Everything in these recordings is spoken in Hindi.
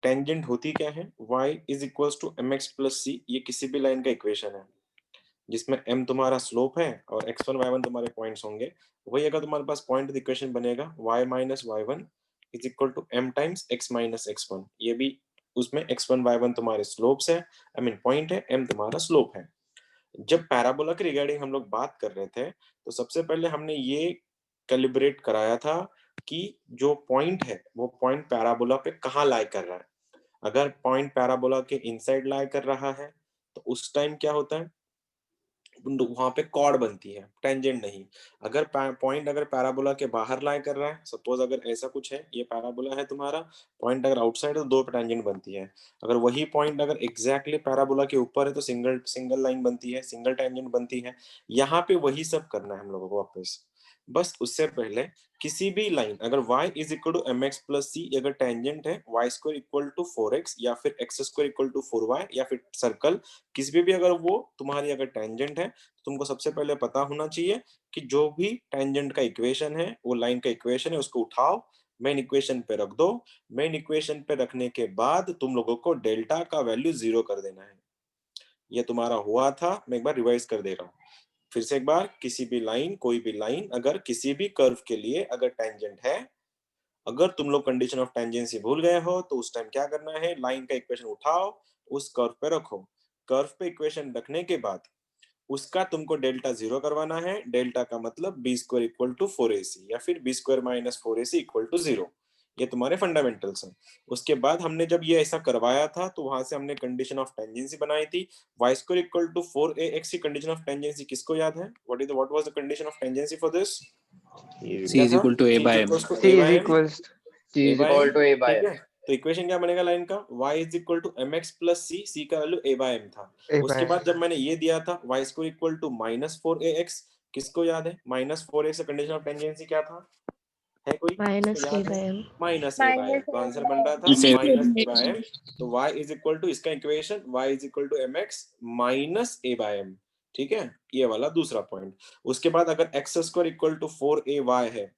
टेंजेंट होती क्या है, y is equals to m x plus c, ये किसी भी लाइन का इक्वेशन है जिसमें m तुम्हारा स्लोप है और x1 y1 तुम्हारे पॉइंट्स होंगे। वही अगर तुम्हारे पास पॉइंट इक्वेशन बनेगा y minus y one is equal to m times x minus x1, ये भी उसमें x1 y1 तुम्हारे स्लोप्स है, आई मीन पॉइंट है, m तुम्हारा स्लोप है। जब पैराबोला के रिगार्डिंग हम लोग बात कर रहे थे तो सबसे पहले हमने ये कैलिब्रेट कराया था कि जो पॉइंट है वो पॉइंट पैराबोला पे कहाँ लाई कर रहा है। अगर पॉइंट पैराबोला के इनसाइड लाई कर रहा है तो उस टाइम क्या होता है, वहां पे कॉर्ड बनती है, टेंजेंट नहीं। अगर पॉइंट अगर पैराबोला के बाहर लाई कर रहा है, सपोज अगर ऐसा कुछ है, ये पैराबोला है तुम्हारा, पॉइंट अगर आउटसाइड है तो दो टेंजेंट बनती है। अगर वही पॉइंट अगर एग्जैक्टली पैराबोला के ऊपर है तो सिंगल सिंगल लाइन बनती है, सिंगल टेंजेंट बनती है। यहाँ पे वही सब करना है हम लोगों को वापस। बस उससे पहले किसी भी लाइन अगर y is equal to m x plus c, अगर टेंजेंट है y square equal to four x या फिर x square equal to four y या फिर सर्कल, किसी भी अगर वो तुम्हारी अगर टेंजेंट है तो तुमको सबसे पहले पता होना चाहिए कि जो भी टेंजेंट का इक्वेशन है वो लाइन का इक्वेशन है, उसको उठाओ मेन इक्वेशन पे रख दो। मेन इक्वेशन पे रखने के बाद तुम लोगों को डेल्टा का वैल्यू 0 कर देना है। ये तुम्हारा हुआ था, मैं एक बार रिवाइज कर दे रहा हूँ फिर से एक बार। किसी भी लाइन, कोई भी लाइन अगर किसी भी कर्व के लिए अगर टेंजेंट है, अगर तुम लोग कंडीशन ऑफ टेंजेंसी भूल गए हो तो उस टाइम क्या करना है, लाइन का इक्वेशन उठाओ, उस कर्व पे रखो। कर्व पे इक्वेशन रखने के बाद उसका तुमको डेल्टा 0 करवाना है। डेल्टा का मतलब b square equal to four a c या फिर b square minus four a c equal to 0। ये तुम्हारे फंडामेंटल्स हैं। उसके बाद हमने जब ये ऐसा करवाया था तो वहां से हमने कंडीशन ऑफ टेंजेंसी बनाई थी। Y square equal to four a x की कंडीशन ऑफ टेंजेंसी किसको याद है? What was the condition of tangency for this? C क्या is था? equal to A c by is M. Equal to C a is by m. equals C a is by m, equal to A by ठीक M. है। तो इक्वेशन क्या बनेगा लाइन का? y is equal to m x plus c, c का वैल्यू ए बाय एम था। A by उसके बाद M. जब मैंने ये दिया था y square equal to minus four a x, किसको याद है? माइनस फोर एक्स का कंडीशन ऑफ टेंजेंसी क्या था? है कोई माइनस किसको ए याद है? By m. Minus a by m. तो आंसर बन रहा था इसे माइनस ए बाय एम। तो y इज इक्वल टू, इसका equation y is equal to m x minus a by m. ठीक है, ये वाला दूसरा पॉइंट। उसके बाद अगर x square equal to four a y है,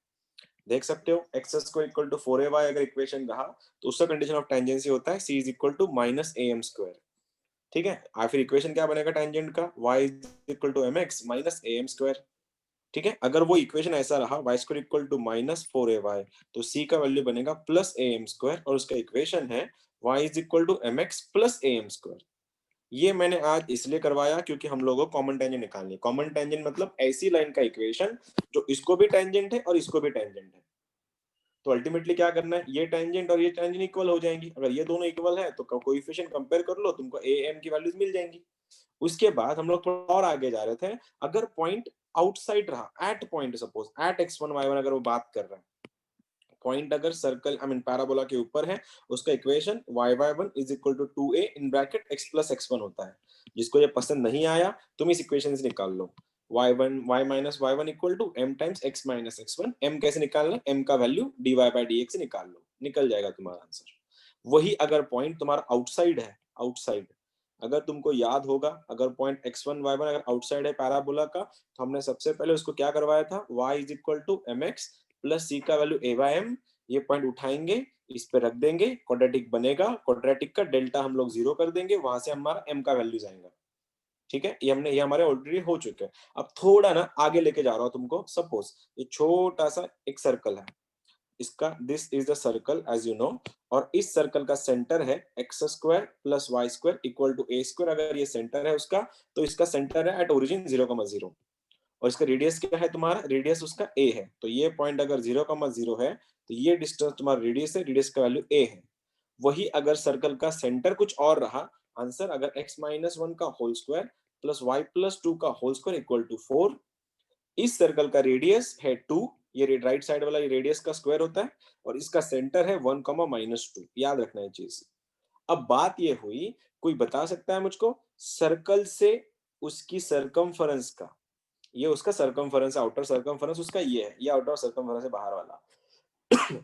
देख सकते हो x square equal to four a y अगर इक्वेशन रहा तो उसका कंडीशन ऑफ टेंजेंसी होता है c is equal to minus a m square. ठीक है, और फिर इक्वेशन क्या बनेगा टेंजेंट का? y is equal to m x minus a m square. ठीक है, अगर वो इक्वेशन ऐसा रहा y square equal to minus four a y तो c का वैल्यू बनेगा प्लस ए एम स्क्वायर और उसका इक्वेशन है y is equal to m x plus a m square. ये मैंने आज इसलिए करवाया क्योंकि हम लोगों को कॉमन टेंजेंट निकालनी है। कॉमन टेंजेंट मतलब ऐसी लाइन का इक्वेशन जो इसको भी टेंजेंट है और इसको भी टेंजेंट है। तो अल्टीमेटली क्या करना है, ये टेंजेंट और ये टेंजेंट इक्वल हो जाएंगी। अगर ये दोनों इक्वल है तो कोएफिशिएंट कंपेयर कर लो, तुमको ए एम की वैल्यूज मिल जाएंगी। उसके बाद हम लोग थोड़ा और आगे जा रहे थे। अगर पॉइंट आउटसाइड रहा, at point suppose at x1 y1 अगर वो बात कर रहा है, पॉइंट अगर सर्कल आई मीन पैराबोला के ऊपर है, उसका equation y1 is equal to 2a in bracket x plus x1 होता है। जिसको ये पसंद नहीं आया तुम इस इक्वेशन से निकाल लो, y1 y minus y1 equal to m times x minus x1। m कैसे निकालना? m का वैल्यू dy बाय dx से निकाल लो, निकल जाएगा तुम्हारा आंसर। वही अगर पॉइंट तुम्हारा आउटसाइड है, आउटसाइड अगर तुमको याद होगा, अगर पॉइंट x1 y1 अगर आउटसाइड है पैराबोला का तो हमने सबसे पहले उसको क्या करवाया था? y is equal to m x plus c का वैल्यू ए बाय एम। ये पॉइंट उठाएंगे, इस पे रख देंगे, क्वाड्रेटिक बनेगा, क्वाड्रेटिक का डेल्टा हम लोग 0 कर देंगे, वहां से हमारा m का वैल्यू जाएगा। ठीक है, ये हमारे ऑलरेडी हो चुके हैं। अब थोड़ा ना आगे लेके जा रहा हूं तुमको। सपोज ये छोटा सा एक सर्कल है, इसका this is the circle as you know, और इस सर्कल का सेंटर है x square plus y square equal to a square. अगर ये सेंटर है उसका तो इसका सेंटर है एट ओरिजिन 0,0 और इसका रेडियस क्या है तुम्हारा? रेडियस उसका a है। तो ये पॉइंट अगर 0,0 है तो ये डिस्टेंस तुम्हारा रेडियस है, रेडियस का वैल्यू a है। वही अगर सर्कल का सेंटर कुछ और रहा, आंसर अगर x माइनस वन का whole square plus y plus two का होल स्क्वायर इक्वल टू 4। इस सर्कल का रेडियस है 2, ये राइट साइड वाला ये रेडियस का स्क्वायर होता है, और इसका सेंटर है 1,-2। याद रखना है चीज। अब बात ये हुई, कोई बता सकता है मुझको सर्कल से उसकी सरकमफेरेंस का, ये उसका सरकमफेरेंस, आउटर सरकमफेरेंस उसका ये है, ये आउटर सरकमफेरेंस है बाहर वाला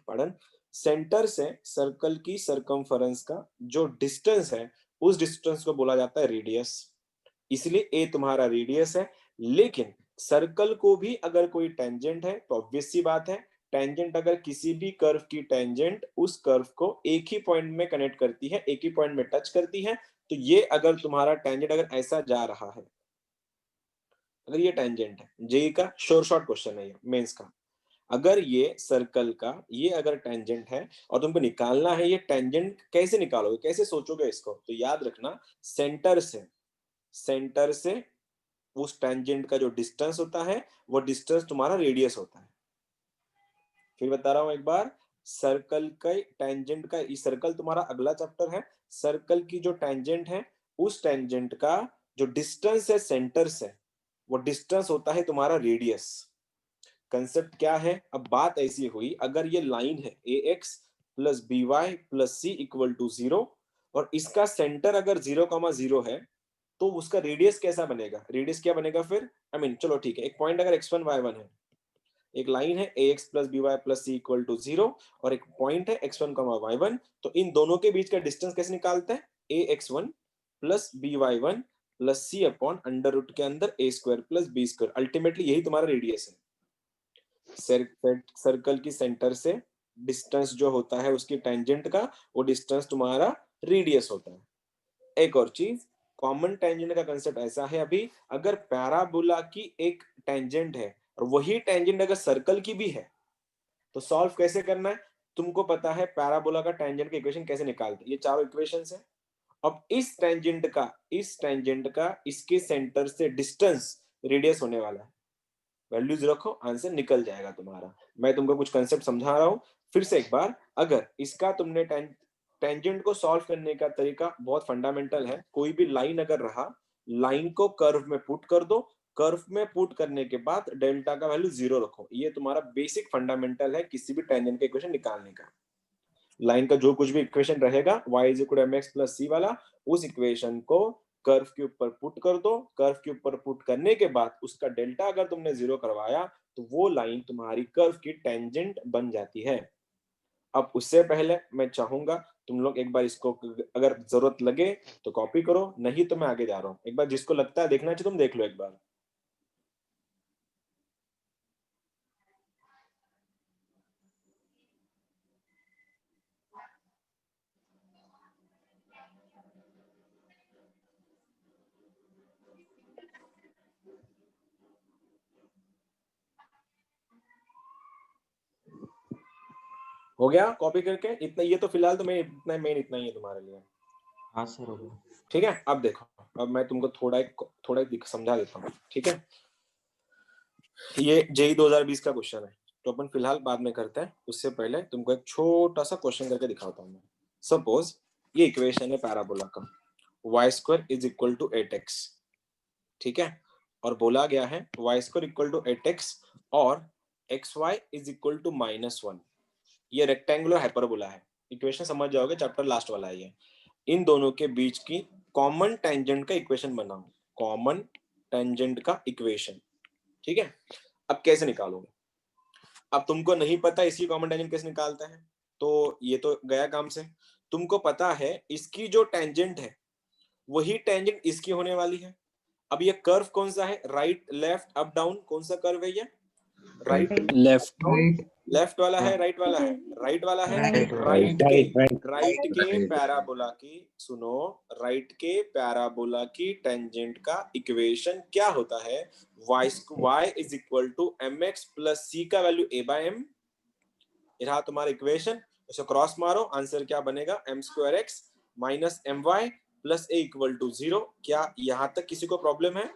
पढ़न। सेंटर से सर्कल की सरकमफेरेंस का जो डिस्टेंस है उस डिस्टेंस को बोला जाता है रेडियस। इसलिए ए तुम्हारा रेडियस है। लेकिन सर्कल को भी अगर कोई टेंजेंट है तो ऑब्वियस सी बात है टेंजेंट अगर किसी भी कर्व की टेंजेंट उस कर्व को एक ही पॉइंट में कनेक्ट करती है, एक ही पॉइंट में टच करती है, तो ये अगर तुम्हारा टेंजेंट अगर ऐसा जा रहा है, अगर ये टेंजेंट है, जेई का श्योर शॉर्ट क्वेश्चन है ये, मेंस का, अगर ये सर्कल का ये अगर टेंजेंट है और तुमको निकालना है ये टेंजेंट, कैसे निकालोगे, कैसे सोचोगे इसको, तो याद रखना सेंटर से उस टेंजेंट का जो डिस्टेंस होता है वो डिस्टेंस तुम्हारा रेडियस होता है। फिर बता रहा हूं एक बार, सर्कल का टेंजेंट का, इस सर्कल तुम्हारा अगला चैप्टर है, सर्कल की जो टेंजेंट है उस टेंजेंट का जो डिस्टेंस है सेंटर से, वो डिस्टेंस होता है तुम्हारा रेडियस। कंसेप्ट क्या है, अब बात ऐसी हुई, अगर ये लाइन है ax plus b y plus c equal to 0 और इसका सेंटर अगर 0,0 है, तो उसका रेडियस कैसा बनेगा, रेडियस क्या बनेगा फिर, चलो ठीक है, एक पॉइंट अगर x1 y1 है, एक लाइन है ax plus b y plus c equal to 0 और एक पॉइंट है x1 y1, तो इन दोनों के बीच का डिस्टेंस कैसे निकालते हैं, ax1 प्लस by1 प्लस सी अपॉन अंडर रूट के अंदर a square plus b square, ultimately यही तुम्हारा रेडियस है। सर्कल की सेंटर से डिस्टेंस जो होता है उसकी टेंजेंट का, वो डिस्टेंस तुम्हारा रेडियस होता है। एक और चीज, कॉमन टेंजेंट का कंसेप्ट ऐसा है, अभी अगर पैराबोला की एक टेंजेंट है और वही टेंजेंट अगर सर्कल की भी है, तो सॉल्व कैसे करना है, तुमको पता है पैराबोला का टेंजेंट का इक्वेशन कैसे निकालते हैं, ये चारों इक्वेशंस है। अब इस टेंजेंट का इसके सेंटर से डिस्टेंस रेडियस होने वाला है, वैल्यूज रखो, आंसर निकल जाएगा तुम्हारा। मैं तुमको कुछ कंसेप्ट समझा रहा हूं फिर से एक बार, अगर इसका तुमने टेंजेंट को सॉल्व करने का तरीका बहुत फंडामेंटल है, कोई भी लाइन अगर रहा, लाइन को कर्व में पुट कर दो, कर्व में पुट करने के बाद डेल्टा का वैल्यू 0 रखो, ये तुम्हारा बेसिक फंडामेंटल है किसी भी टेंजेंट का इक्वेशन निकालने का। लाइन का जो कुछ भी इक्वेशन रहेगा y = mx प्लस सी वाला, उस इक्वेशन को कर्व के ऊपर पुट कर दो, कर्व के ऊपर पुट करने के बाद उसका डेल्टा अगर तुमने 0 करवाया, तो वो लाइन तुम्हारी कर्व की टेंजेंट बन जाती है। अब उससे पहले मैं चाहूंगा तुम लोग एक बार इसको अगर जरूरत लगे तो कॉपी करो, नहीं तो मैं आगे जा रहा हूं, एक बार जिसको लगता है देखना चाहिए तुम देख लो एक बार। हो गया कॉपी करके इतना, ये तो फिलहाल तो मैं इतना मेन इतना ही है तुम्हारे लिए। हाँ सर हो गया। ठीक है, अब देखो, अब मैं तुमको थोड़ा समझा देता हूँ, ठीक है। ये जेई 2020 का क्वेश्चन है, तो अपन फिलहाल बाद में करते हैं, उससे पहले तुमको एक छोटा सा क्वेश्चन करके दिखाता हूँ मैं। सपोज ये इक्वेशन है पैराबोला का, y² = 8x, ठीक है, और बोला गया है y² = 8x और xy = -1, ये रेक्टेंगुलर हाइपरबोला है, इक्वेशन समझ जाओगे, चैप्टर लास्ट वाला है ये। इन दोनों के बीच की कॉमन टेंजेंट का इक्वेशन बनाओ, कॉमन टेंजेंट का इक्वेशन, ठीक है। अब कैसे निकालोगे, अब तुमको नहीं पता इसकी कॉमन टेंजेंट कैसे निकालते हैं, तो ये तो गया काम से। तुमको पता है इसकी जो टेंजेंट है वही टेंजेंट इसकी होने वाली है। अब ये कर्व कौन सा है, राइट लेफ्ट अप डाउन, कौन सा कर्व है ये, राइट लेफ्ट लेफ्ट वाला है, राइट वाला है, राइट वाला है, राइट राइट के पैराबोला की, सुनो, राइट के पैराबोला की टेंजेंट का इक्वेशन क्या होता है, y = mx प्लस c का वैल्यू a/m, रहा तुम्हारा इक्वेशन, उसे क्रॉस मारो, आंसर क्या बनेगा, m² minus my plus a = 0। क्या यहां तक किसी को प्रॉब्लम है,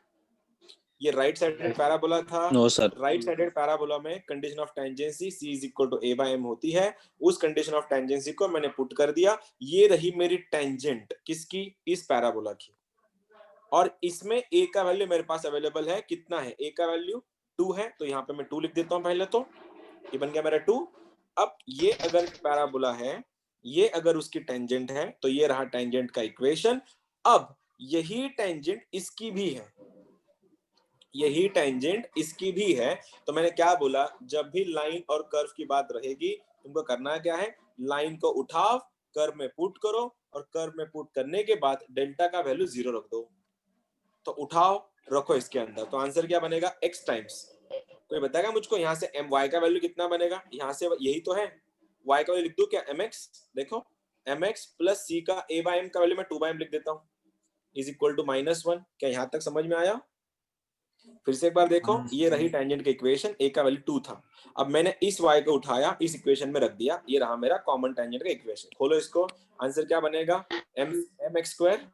ये राइट साइडेड पैराबोला था, no sir. Right sided parabola में condition of tangency c = a/m होती है, उस कंडीशन ऑफ टेंजेंसी को मैंने पुट कर दिया, ये रही मेरी टेंजेंट किसकी, इस पैराबोला की, और इसमें a का वैल्यू मेरे पास अवेलेबल है, कितना है, a का वैल्यू 2 है, तो यहाँ पे मैं 2 लिख देता हूँ पहले, तो ये बन गया मेरा 2। अब ये अगर पैराबोला है, ये अगर उसकी टेंजेंट है, तो ये रहा टेंजेंट का इक्वेशन। अब यही टेंजेंट इसकी भी है, यही टेंजेंट इसकी भी है, तो मैंने क्या बोला, जब भी लाइन और कर्व की बात रहेगी, तुमको करना क्या है, लाइन को उठाओ, कर्व में पुट करो, और कर्व में पुट करने के बाद डेल्टा का वैल्यू 0 रख दो, तो उठाओ रखो इसके अंदर, तो आंसर क्या बनेगा, x टाइम्स कोई बताएगा मुझको यहाँ से m y का वैल्यू कितना बनेगा? यहाँ से यही तो है, y का वैल्यू लिख दूं क्या? mx, देखो mx प्लस c का a बाय m का वैल्यू मैं 2 बाय m लिख देता हूँ, इज इक्वल टू -1। क्या यहाँ तक समझ में आया? फिर से एक बार देखो, हाँ ये रही टेंजेंट की इक्वेशन, a का वैल्यू 2 था, अब मैंने इस y को उठाया, इस इक्वेशन में रख दिया, ये रहा मेरा कॉमन टेंजेंट का इक्वेशन। खोलो इसको, आंसर क्या बनेगा? mx स्क्वायर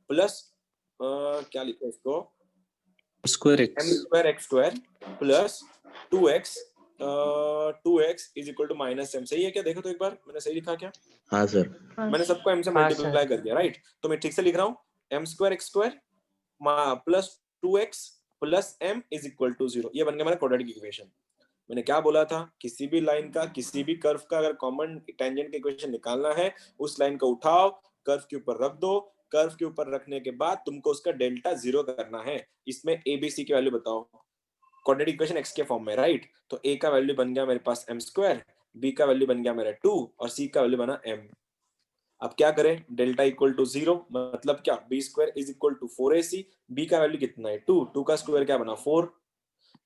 प्लस क्या लिखो इसको, square m x. Square x square plus 2x 2x is equal to -m। सही है क्या? देखो तो एक बार मैंने सही लिखा क्या? हाँ सर। मैंने सबको m से मल्टीप्लाई कर दिया, राइट? तो मैं ठीक से लिख रहा हूँ, m square x square plus 2x plus m is equal to 0। ये बन गया मेरा क्वाड्रेटिक इक्वेशन। मैंने क्या बोला था? किसी भी लाइन का, किसी भी कर्व का अगर कॉमन टेंजेंट का इक्वेशन निकालना है, उस लाइन को उठाओ, कर्व के ऊपर रख दो, कर्व के ऊपर रखने के बाद तुमको उसका डेल्टा 0 करना है। इसमें a b c की वैल्यू बताओ, क्वाड्रेटिक इक्वेशन x के फॉर्म में, राइट? तो a का वैल्यू बन गया मेरे पास m स्क्वायर, b का वैल्यू बन गया मेरा 2 और c का वैल्यू बना m। अब क्या करें? डेल्टा इक्वल टू 0, मतलब क्या? b square is equal to 4ac, b का वैल्यू कितना है? 2, 2 का स्क्वायर क्या बना? 4,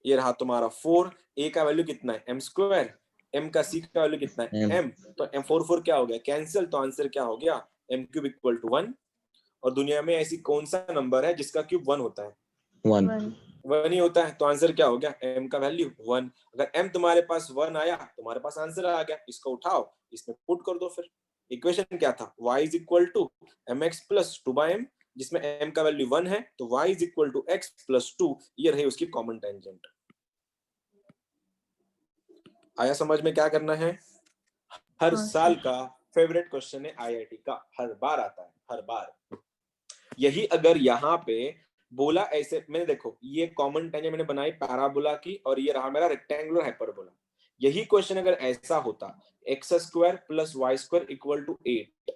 ये रहा तुम्हारा 4। a का वैल्यू कितना है? m स्क्वायर, m का c का वैल्यू कितना है? m, तो m 4 4 क्या हो गया? कैंसिल, तो आंसर क्या हो गया? m cube equal to 1। और दुनिया में ऐसी कौन सा नंबर है जिसका क्यूब 1 होता है? 1। 1 ही होता है, तो आंसर क्या हो गया? m का वैल्यू 1। अगर m तुम्हारे पास 1 आया, तुम्हारे पास आंसर आ गया, इसको उठाओ, इसमें पुट कर दो। फिर इक्वेशन क्या था? y is equal to mx plus 2 by m, जिसमें m का वैल्यू 1 है, तो y is equal to x plus 2, ये रही उसकी कॉमन टेंजेंट। आया समझ में क्या करना है? हर साल का फेवरेट क्वेश्चन है आईआईटी का, हर बार आता है, हर बार। यही अगर यहाँ पे बोला ऐसे, मैंने देखो ये कॉमन टेंजेंट मैंने बनाई पैराबोला की, और ये रहा मेरा रेक्टेंगुलर हाइपरबोला। यही क्वेश्चन अगर ऐसा होता, x square plus y square equal to 8,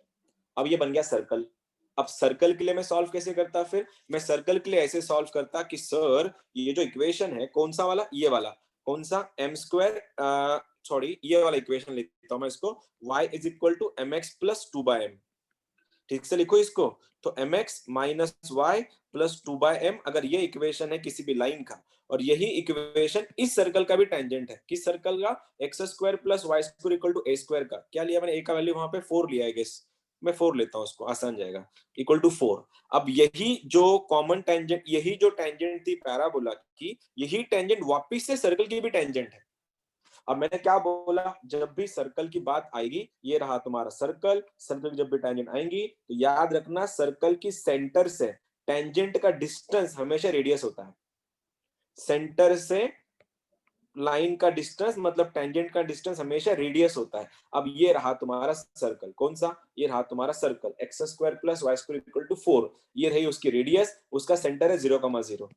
अब ये बन गया सर्कल। अब सर्कल के लिए मैं सॉल्व कैसे करता? फिर मैं सर्कल के लिए ऐसे सॉल्व करता कि सर ये जो इक्वेशन है, कौन सा वाला? ये वाला। कौन सा? एम स्क्वायर, सॉरी ये वाला इक्वेशन लिखता हूं मैं इसको, y is equal to m x plus 2 by m. ठीक से लिखो इसको, तो m x minus y plus 2 by m, अगर ये इक्वेशन है किसी भी लाइन का, और यही इक्वेशन इस सर्कल का भी टेंजेंट है। किस सर्कल का? X square plus y square equal to a square का। क्या लिया मैंने? ए का वैल्यू वहां पे 4 लिया है, गेस मैं 4 लेता हूं, उसको आसान जाएगा, इक्वल टू 4। अब यही जो कॉमन टेंजेंट, यही जो टेंजेंट थी पैराबोला की, यही टेंजेंट वापिस से सर्कल की भी टेंजेंट है। अब मैंने क्या बोला? जब भी सर्कल की बात आएगी, ये रहा तुम्हारा सर्कल, सर्कल की जब भी टेंजेंट आएंगी तो याद रखना, सर्कल की सेंटर से टेंजेंट का डिस्टेंस हमेशा रेडियस होता है। सेंटर से लाइन का डिस्टेंस मतलब टेंजेंट का डिस्टेंस हमेशा रेडियस होता है। अब ये रहा तुम्हारा सर्कल, कौन सा? ये रहा तुम्हारा circle, x square plus y square equal to 4, ये रही उसकी रेडियस, उसका सेंटर है 0,0।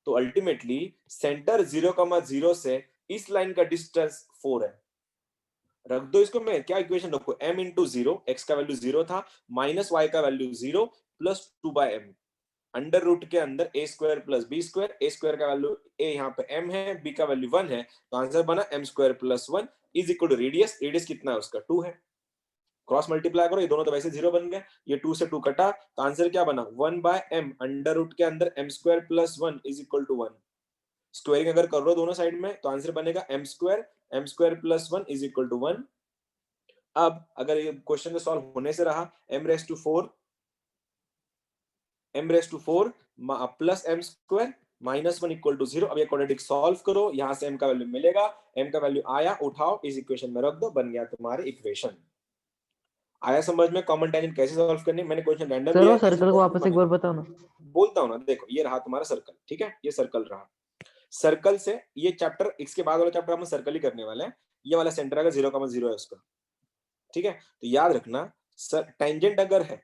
तो अल्टीमेटली सेंटर 0,0 से इस लाइन का डिस्टेंस 4 है। रख दो इसको, मैं क्या इक्वेशन रखू? m इंटू 0, एक्स का वैल्यू 0 था, माइनस वाई का value 0 plus 2 by m, under root के अंदर a square plus b square, a square का वैल्यू ए यहाँ पे m है, b का वैल्यू 1 है, तो आंसर बना m square plus 1 is equal to radius. Radius कितना है उसका? 2 है। क्रॉस मल्टीप्लाई करो, ये दोनों तो वैसे 0 बन गए, ये 2 से 2 कटा, तो आंसर क्या बना? 1 बाय m अंडर रूट के अंदर m square plus 1 is equal to 1। Squaring अगर कर लो दोनों साइड में, तो आंसर बनेगा m square plus 1 is equal to 1। अब अगर ये क्वेश्चन को सॉल्व होने से रहा, m raise to 4 plus m square minus 1 equal to 0। अब ये क्वाड्रेटिक सॉल्व करो, यहां से m का वैल्यू मिलेगा, m का वैल्यू आया, उठाओ, इस इक्वेशन में रख दो, बन गया तुम्हारी इक्वेशन। आया समझ में कॉमन टेंजेंट कैसे सॉल्व करनी? मैंने क्वेश्चन रैंडम सर लिया वो है, किसी सर्कल को तरह वापस एक बार बताओ ना। बोलता हूं ना, देखो ये रहा तुम्हारा सर्कल, ठीक है, ये सर्कल रहा। सर्कल से ये चैप्टर, इसके बाद वाला चैप्टर हम सर्कल ही करने वाले हैं। ये वाला सेंटर अगर 0,0 है उसका, ठीक है, तो याद रखना सर, टेंजेंट अगर है,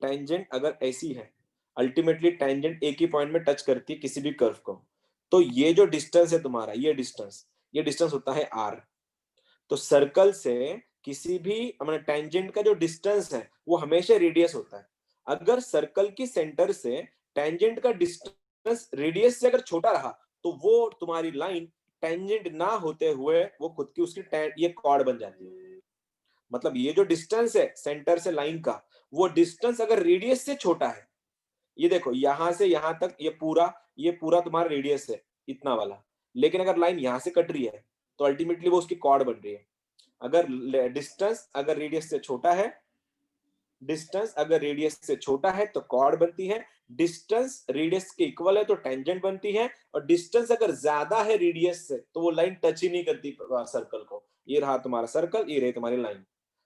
टेंजेंट अगर ऐसी है, अल्टीमेटली टेंजेंट एक ही पॉइंट में टच करती है किसी भी कर्व को, तो ये जो डिस्टेंस है तुम्हारा, ये डिस्टेंस होता है r। तो सर्कल से किसी भी मतलब टेंजेंट का जो डिस्टेंस है वो हमेशा रेडियस होता है। अगर सर्कल की सेंटर से टेंजेंट का डिस्टेंस रेडियस से अगर छोटा रहा, तो वो तुम्हारी लाइन टेंजेंट ना होते हुए वो खुद की उसकी ये कॉर्ड बन जाती है। मतलब ये जो डिस्टेंस है सेंटर से लाइन का, वो डिस्टेंस अगर रेडियस से छोटा है, ये देखो यहां से यहां तक ये पूरा तुम्हारा रेडियस है इतना वाला, लेकिन अगर लाइन यहाँ से कट रही है तो अल्टीमेटली वो उसकी कॉर्ड बन रही है। अगर डिस्टेंस अगर रेडियस से छोटा है, डिस्टेंस अगर रेडियस से छोटा है तो कॉर्ड बनती है, डिस्टेंस रेडियस के इक्वल है तो टेंजेंट बनती है, और डिस्टेंस अगर ज्यादा है रेडियस से तो वो लाइन टच ही नहीं करती सर्कल को। ये रहा तुम्हारा सर्कल, ये रही तुम्हारी लाइन।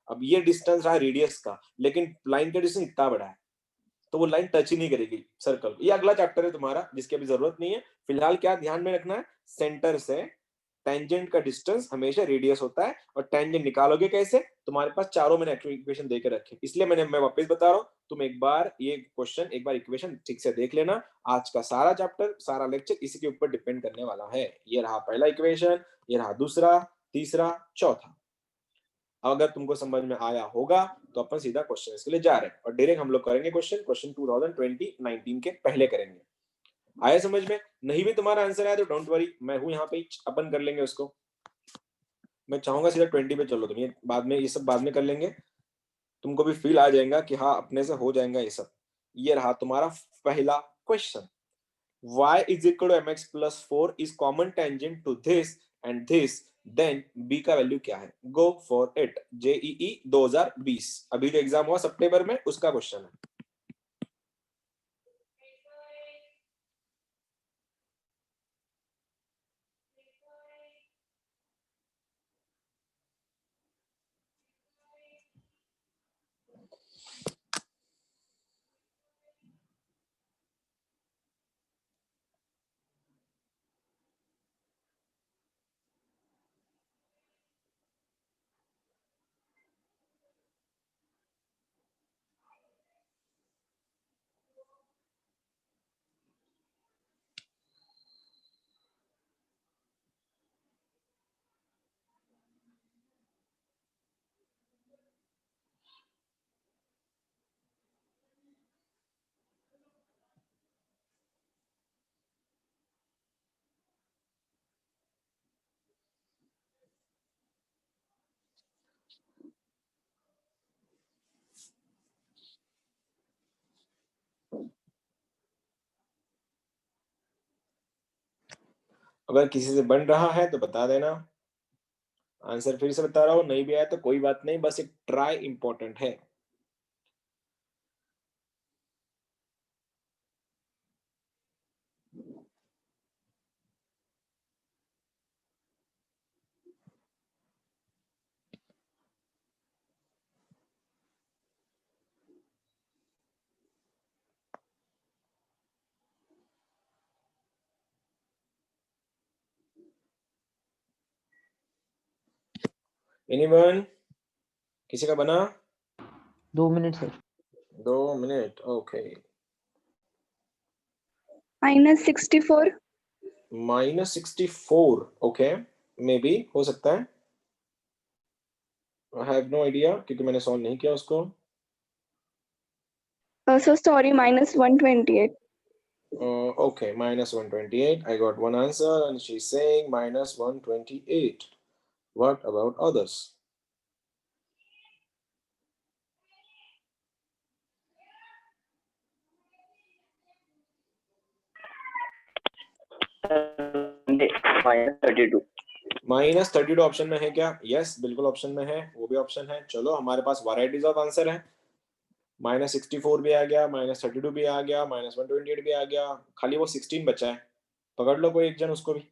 अब ये डिस्टेंस रहा रेडियस का, लेकिन लाइन का डिस्टेंस इतना बड़ा है तो वो लाइन टच ही नहीं करेगी सर्कल। ये अगला चैप्टर है तुम्हारा जिसकी अभी जरूरत नहीं है। फिलहाल क्या ध्यान में रखना है, सेंटर से टेंजेंट का डिस्टेंस हमेशा रेडियस होता है, और टेंजेंट निकालोगे कैसे, तुम्हारे पास चारों मैंने इक्वेशन देके रखे, इसलिए मैं वापस बता रहा हूँ, तुम एक बार ये क्वेश्चन एक बार इक्वेशन ठीक से देख लेना। आज का सारा चैप्टर सारा लेक्चर इसी के ऊपर डिपेंड करने वाला है। ये रहा पहला इक्वेशन, ये रहा दूसरा, तीसरा, चौथा। अगर तुमको समझ में आया होगा तो अपन सीधा क्वेश्चन के लिए जा रहे हैं, और डायरेक्ट हम लोग करेंगे क्वेश्चन 2019 के पहले करेंगे। आया समझ में? नहीं भी तुम्हारा आंसर आया तो डोंट वरी, मैं हूं यहाँ पे, अपन कर लेंगे उसको। मैं चाहूंगा सीधा 20 पे चलो तुम, ये बाद में, ये सब बाद में कर लेंगे, तुमको भी फील आ जाएगा कि हाँ अपने से हो जाएगा ये सब। ये रहा तुम्हारा पहला question, y is equal to mx plus 4 is common tangent to this and this, then b का वैल्यू क्या है? Go for it। JEE 2020 अभी जो एग्जाम हुआ सितंबर में उसका क्वेश्चन है। अगर किसी से बन रहा है तो बता देना, आंसर फिर से बता रहा हूँ, नहीं भी आया तो कोई बात नहीं, बस एक ट्राई इंपॉर्टेंट है। एनीवन? किसी का बना? 2 minute sir. 2 minute, okay. -64। -64, okay, may be हो सकता है, आई हैव नो आइडिया क्योंकि मैंने सॉल्व नहीं किया उसको। So sorry, -128. Okay, -128. I got one answer and she's saying -128. What about others? -32। -32 option में है क्या? यस, बिल्कुल ऑप्शन में है, वो भी ऑप्शन है। चलो हमारे पास वैरायटीज ऑफ आंसर है, -64 भी आ गया, -32 भी आ गया, -128 भी आ गया, खाली वो 16 बचा है। पकड़ लो कोई एक जन उसको भी।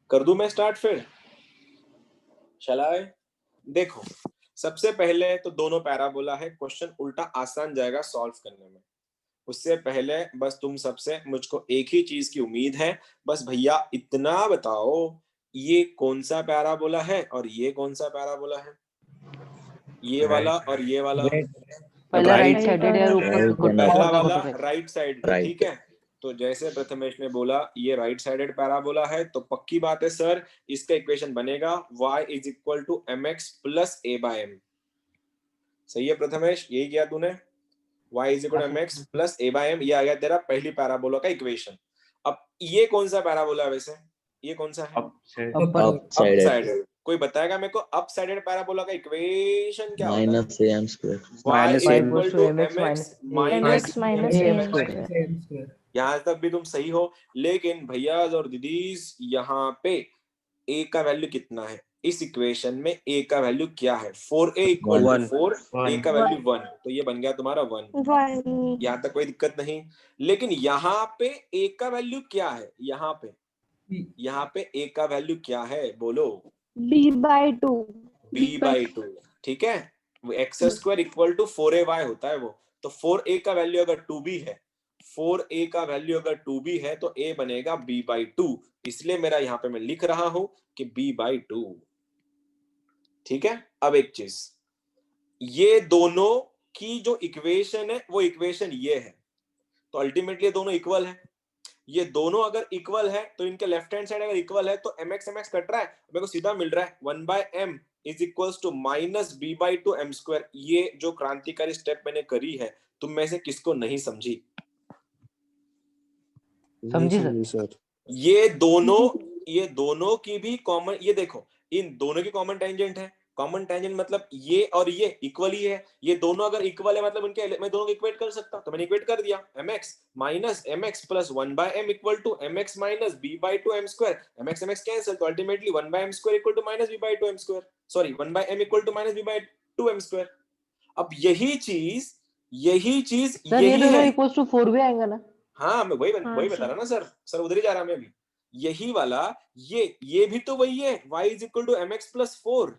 कर दूं मैं स्टार्ट फिर? चलाए। देखो, सबसे पहले तो दोनों पैराबोला है, क्वेश्चन उल्टा आसान जाएगा सॉल्व करने में। उससे पहले बस तुम सबसे मुझको एक ही चीज की उम्मीद है, बस भैया इतना बताओ, ये कौन सा पैराबोला है और ये कौन सा पैराबोला है? ये वाला और ये वाला। पहला राइट साइडेड है, ऊपर पहला वाला राइट साइड, Right. ठीक है। तो जैसे प्रथमेश ने बोला ये राइट साइडेड पैराबोला है, तो पक्की बात है सर इसका इक्वेशन बनेगा y is equal to mx plus a/m। सही है प्रथमेश, यही किया तूने, y is equal to mx plus a/m, ये आ गया तेरा पहली पैराबोला का इक्वेशन। अब ये कौन सा पैराबोला है वैसे? ये कौन सा है? अपसाइडेड। कोई बताएगा मेरे को अपसाइडेड पैराबोला का इक्वेशन क्या होता है? -am² y -a equal to mx -am minus square। यहाँ तक भी तुम सही हो, लेकिन भैया और दीदीज यहाँ पे a का वैल्यू कितना है इस इक्वेशन में? a का वैल्यू क्या है? 4a इक्वल टू 4, a का वैल्यू 1, तो ये बन गया तुम्हारा 1। 1 यहाँ तक कोई दिक्कत नहीं। लेकिन यहाँ पे a का वैल्यू क्या है? यहाँ पे a का वैल्यू क्या है बोलो? b/2 b/2, ठीक है। वो x square equal to 4ay होता है वो। तो 4a का वैल्यू अगर 2b है, 4a का वैल्यू अगर 2b है तो a बनेगा b/2। इसलिए मेरा यहाँ पे मैं लिख रहा हूं कि b/2। ठीक है। अब एक चीज, ये दोनों की जो इक्वेशन है वो इक्वेशन ये है, तो अल्टीमेटली दोनों इक्वल है। ये दोनों अगर इक्वल है तो इनके लेफ्ट हैंड साइड अगर इक्वल है तो mx mx कट रहा है, मेरे को सीधा मिल रहा है 1/m is equals to minus b/2 m square. ये जो क्रांतिकारी स्टेप मैंने करी है, तुम में से किसको नहीं समझी? समझी सर। ये दोनों की भी कॉमन, ये देखो इन दोनों की कॉमन टेंजेंट है। कॉमन टेंजेंट मतलब ये और ये इक्वल ही है। ये दोनों अगर इक्वल है मतलब इनके मैं दोनों को इक्वेट कर सकता, तो मैंने इक्वेट कर दिया। mx minus mx plus 1/m equal to mx minus b/2 m square. mx mx cancel, तो ultimately 1/m square equal to minus b/2 m square, sorry 1/m equal to minus b/2 m square. अब यही चीज सर ये यही दोनों है। इक्वल्स टू 4 भी आएगा ना? हाँ मैं वही बता रहा ना सर, उधर ही जा रहा मैं भी। यही वाला ये भी तो वही है, y is equal to mx plus 4।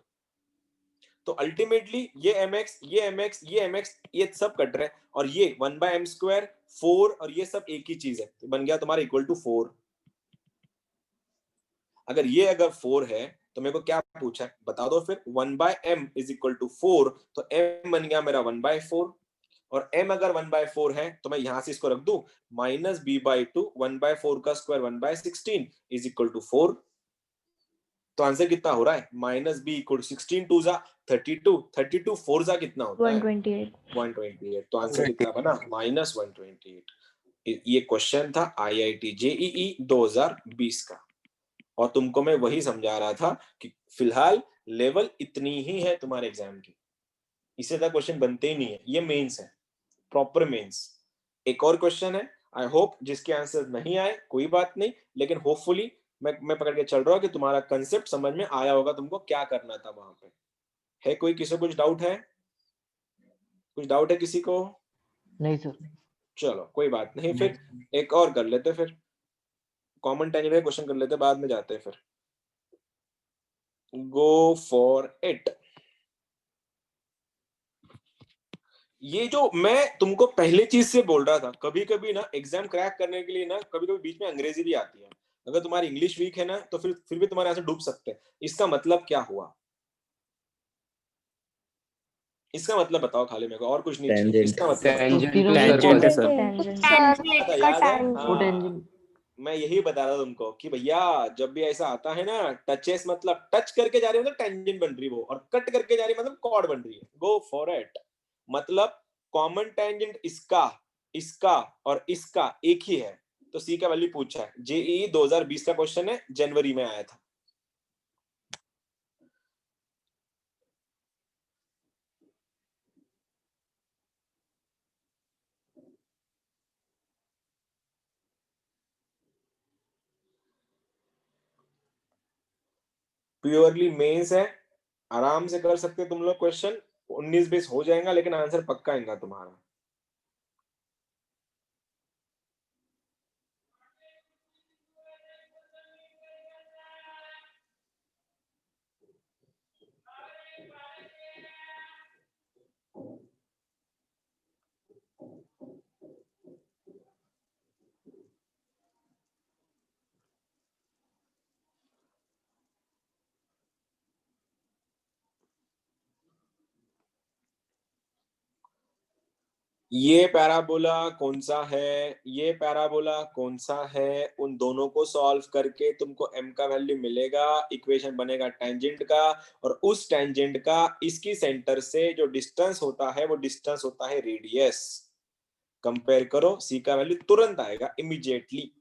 तो अल्टीमेटली ये mx ये mx ये mx ये सब कट रहे हैं, और ये 1/m स्क्वायर 4 और ये सब एक ही चीज है, तो बन गया तुम्हारा इक्वल टू 4। अगर ये 4 है तो मेरे को क्या पूछा है बता दो फिर? 1/m इज इक्वल टू 4, तो m बन गया मेरा 1/4, और m अगर 1/4 है तो मैं यहां से इसको रख दूं माइनस b/2, 1/4 का स्क्वायर 1/16 इज इक्वल टू 4। तो आंसर कितना हो रहा है? माइनस बी इक्वल 16 टू जा 32, 32 4 जा कितना होता है? 128 128। तो आंसर कितना बना? माइनस 128। ये क्वेश्चन था IIT JEE 2020 का, और तुमको मैं वही समझा रहा था कि फिलहाल लेवल इतनी ही है तुम्हारे एग्जाम की, इससे ज्यादा क्वेश्चन बनते ही नहीं है। ये मेंस है, प्रॉपर मेंस। एक और क्वेश्चन है, आई होप जिसके आंसर नहीं आए कोई बात नहीं, लेकिन होपफुली मैं पकड़ के चल रहा हूँ कि तुम्हारा कंसेप्ट समझ में आया होगा, तुमको क्या करना था वहां पे। है कोई, किसी को कुछ डाउट है? कुछ डाउट है किसी को? नहीं सर। चलो कोई बात नहीं, फिर एक और कर लेते, फिर कॉमन टेंजेंट का क्वेश्चन कर लेते, बाद में जाते हैं फिर। गो फॉर इट। ये जो मैं तुमको पहले चीज से बोल रहा था, कभी कभी ना एग्जाम क्रैक करने के लिए ना कभी कभी बीच में अंग्रेजी भी आती है। अगर तुम्हारी इंग्लिश वीक है ना तो फिर भी तुम्हारे आंसर डूब सकते हैं। इसका मतलब क्या हुआ? इसका मतलब बताओ खाली मेरे को, और कुछ नहीं चाहिए। टेंजेंट इसका मतलब बताओ। तो तीनों में टेंजेंट है इक्वल सर। पता याद है? वो हाँ, टेंजेंट। मैं यही बता रहा था तुमको कि भैया जब भी ऐसा आता है ना, टचेस मतलब टच करके जा रही है मतलब टेंजेंट बन रही है वो, और कट करके जा रही है मतलब कॉर्ड बन रही है। गो फॉर इट मतलब कॉमन टेंजेंट इसका, इसका और इसका एक ही है। तो सी का वैल्यू पूछा है, जेईई 2020 का क्वेश्चन है, जनवरी में आया था। प्योरली मेंस है, आराम से कर सकते तुम लोग क्वेश्चन। 19-20 हो जाएगा, लेकिन आंसर पक्का आएगा तुम्हारा। ये पैराबोला कौन सा है, ये पैराबोला कौन सा है, उन दोनों को सॉल्व करके तुमको m का वैल्यू मिलेगा, इक्वेशन बनेगा टेंजेंट का, और उस टेंजेंट का इसकी सेंटर से जो डिस्टेंस होता है वो डिस्टेंस होता है रेडियस। कंपेयर करो, c का वैल्यू तुरंत आएगा, इमीडिएटली।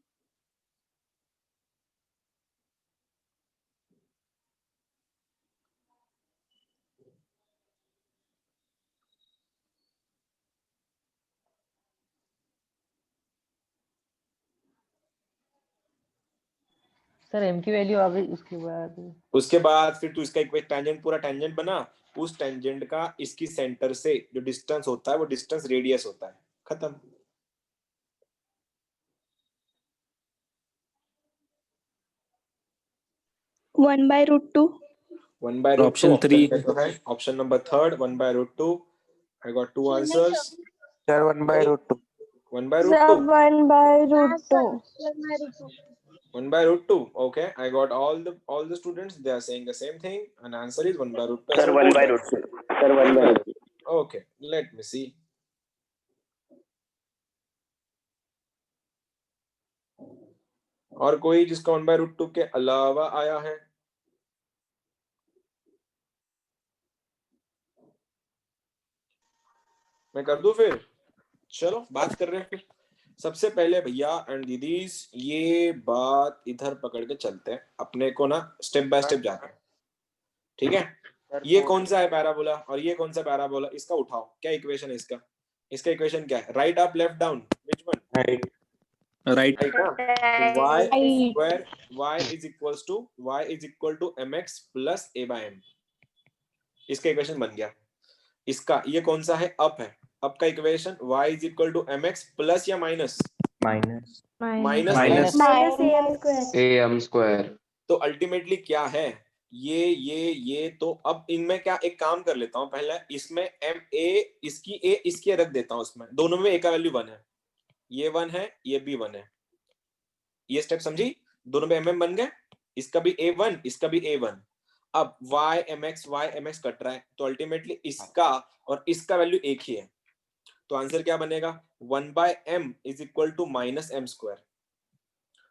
सर m की वैल्यू आ गई, उसके बाद फिर तू इसका इक्वेशन टेंजेंट, पूरा टेंजेंट बना, उस टेंजेंट का इसकी सेंटर से जो डिस्टेंस होता है वो डिस्टेंस रेडियस होता है, खत्म। One by root two. 1/√2 Option 3. Option है, option number 3 1/√2। I got 2 answers. Sir 1/√2। 1/√2 one by root two. 1/√2 okay, I got all the students, they are saying the same thing, and answer is 1/√2। Sir 1/√2। Sir 1/√2। okay, let me see। और कोई जिसका 1/√2 के अलावा आया है? मैं कर दूं फिर? चलो बात कर रहे हैं फिर। सबसे पहले भैया एंड दीदीज ये बात इधर पकड़ के चलते हैं, अपने को ना स्टेप बाय स्टेप जाते हैं, ठीक है। ये कौन सा है पैराबोला और ये कौन सा पैराबोला, इसका उठाओ, क्या इक्वेशन है इसका? इसका इक्वेशन क्या है? Right up left down, which one? Right. Right y is equal to mx plus a by m। इसका इक्वेशन बन गया। इसका ये कौन सा है? अप है। अप का equation y is equal to mx plus या minus? Minus. Minus am square. तो अल्टीमेटली क्या है? ये तो अब इनमें क्या, एक काम कर लेता हूं, पहले इसमें एम ए इसकी ए इसकी रख देता हूं, इसमें दोनों में ए का वैल्यू 1 है, ये 1 है ये भी 1 है, ये स्टेप समझी? दोनों में एम बन गए, इसका भी a1 इसका भी a1। अब y mx कट रहा है तो अल्टीमेटली इसका और इसका वैल्यू एक ही है, तो आंसर क्या बनेगा? 1/m is equal to -m²।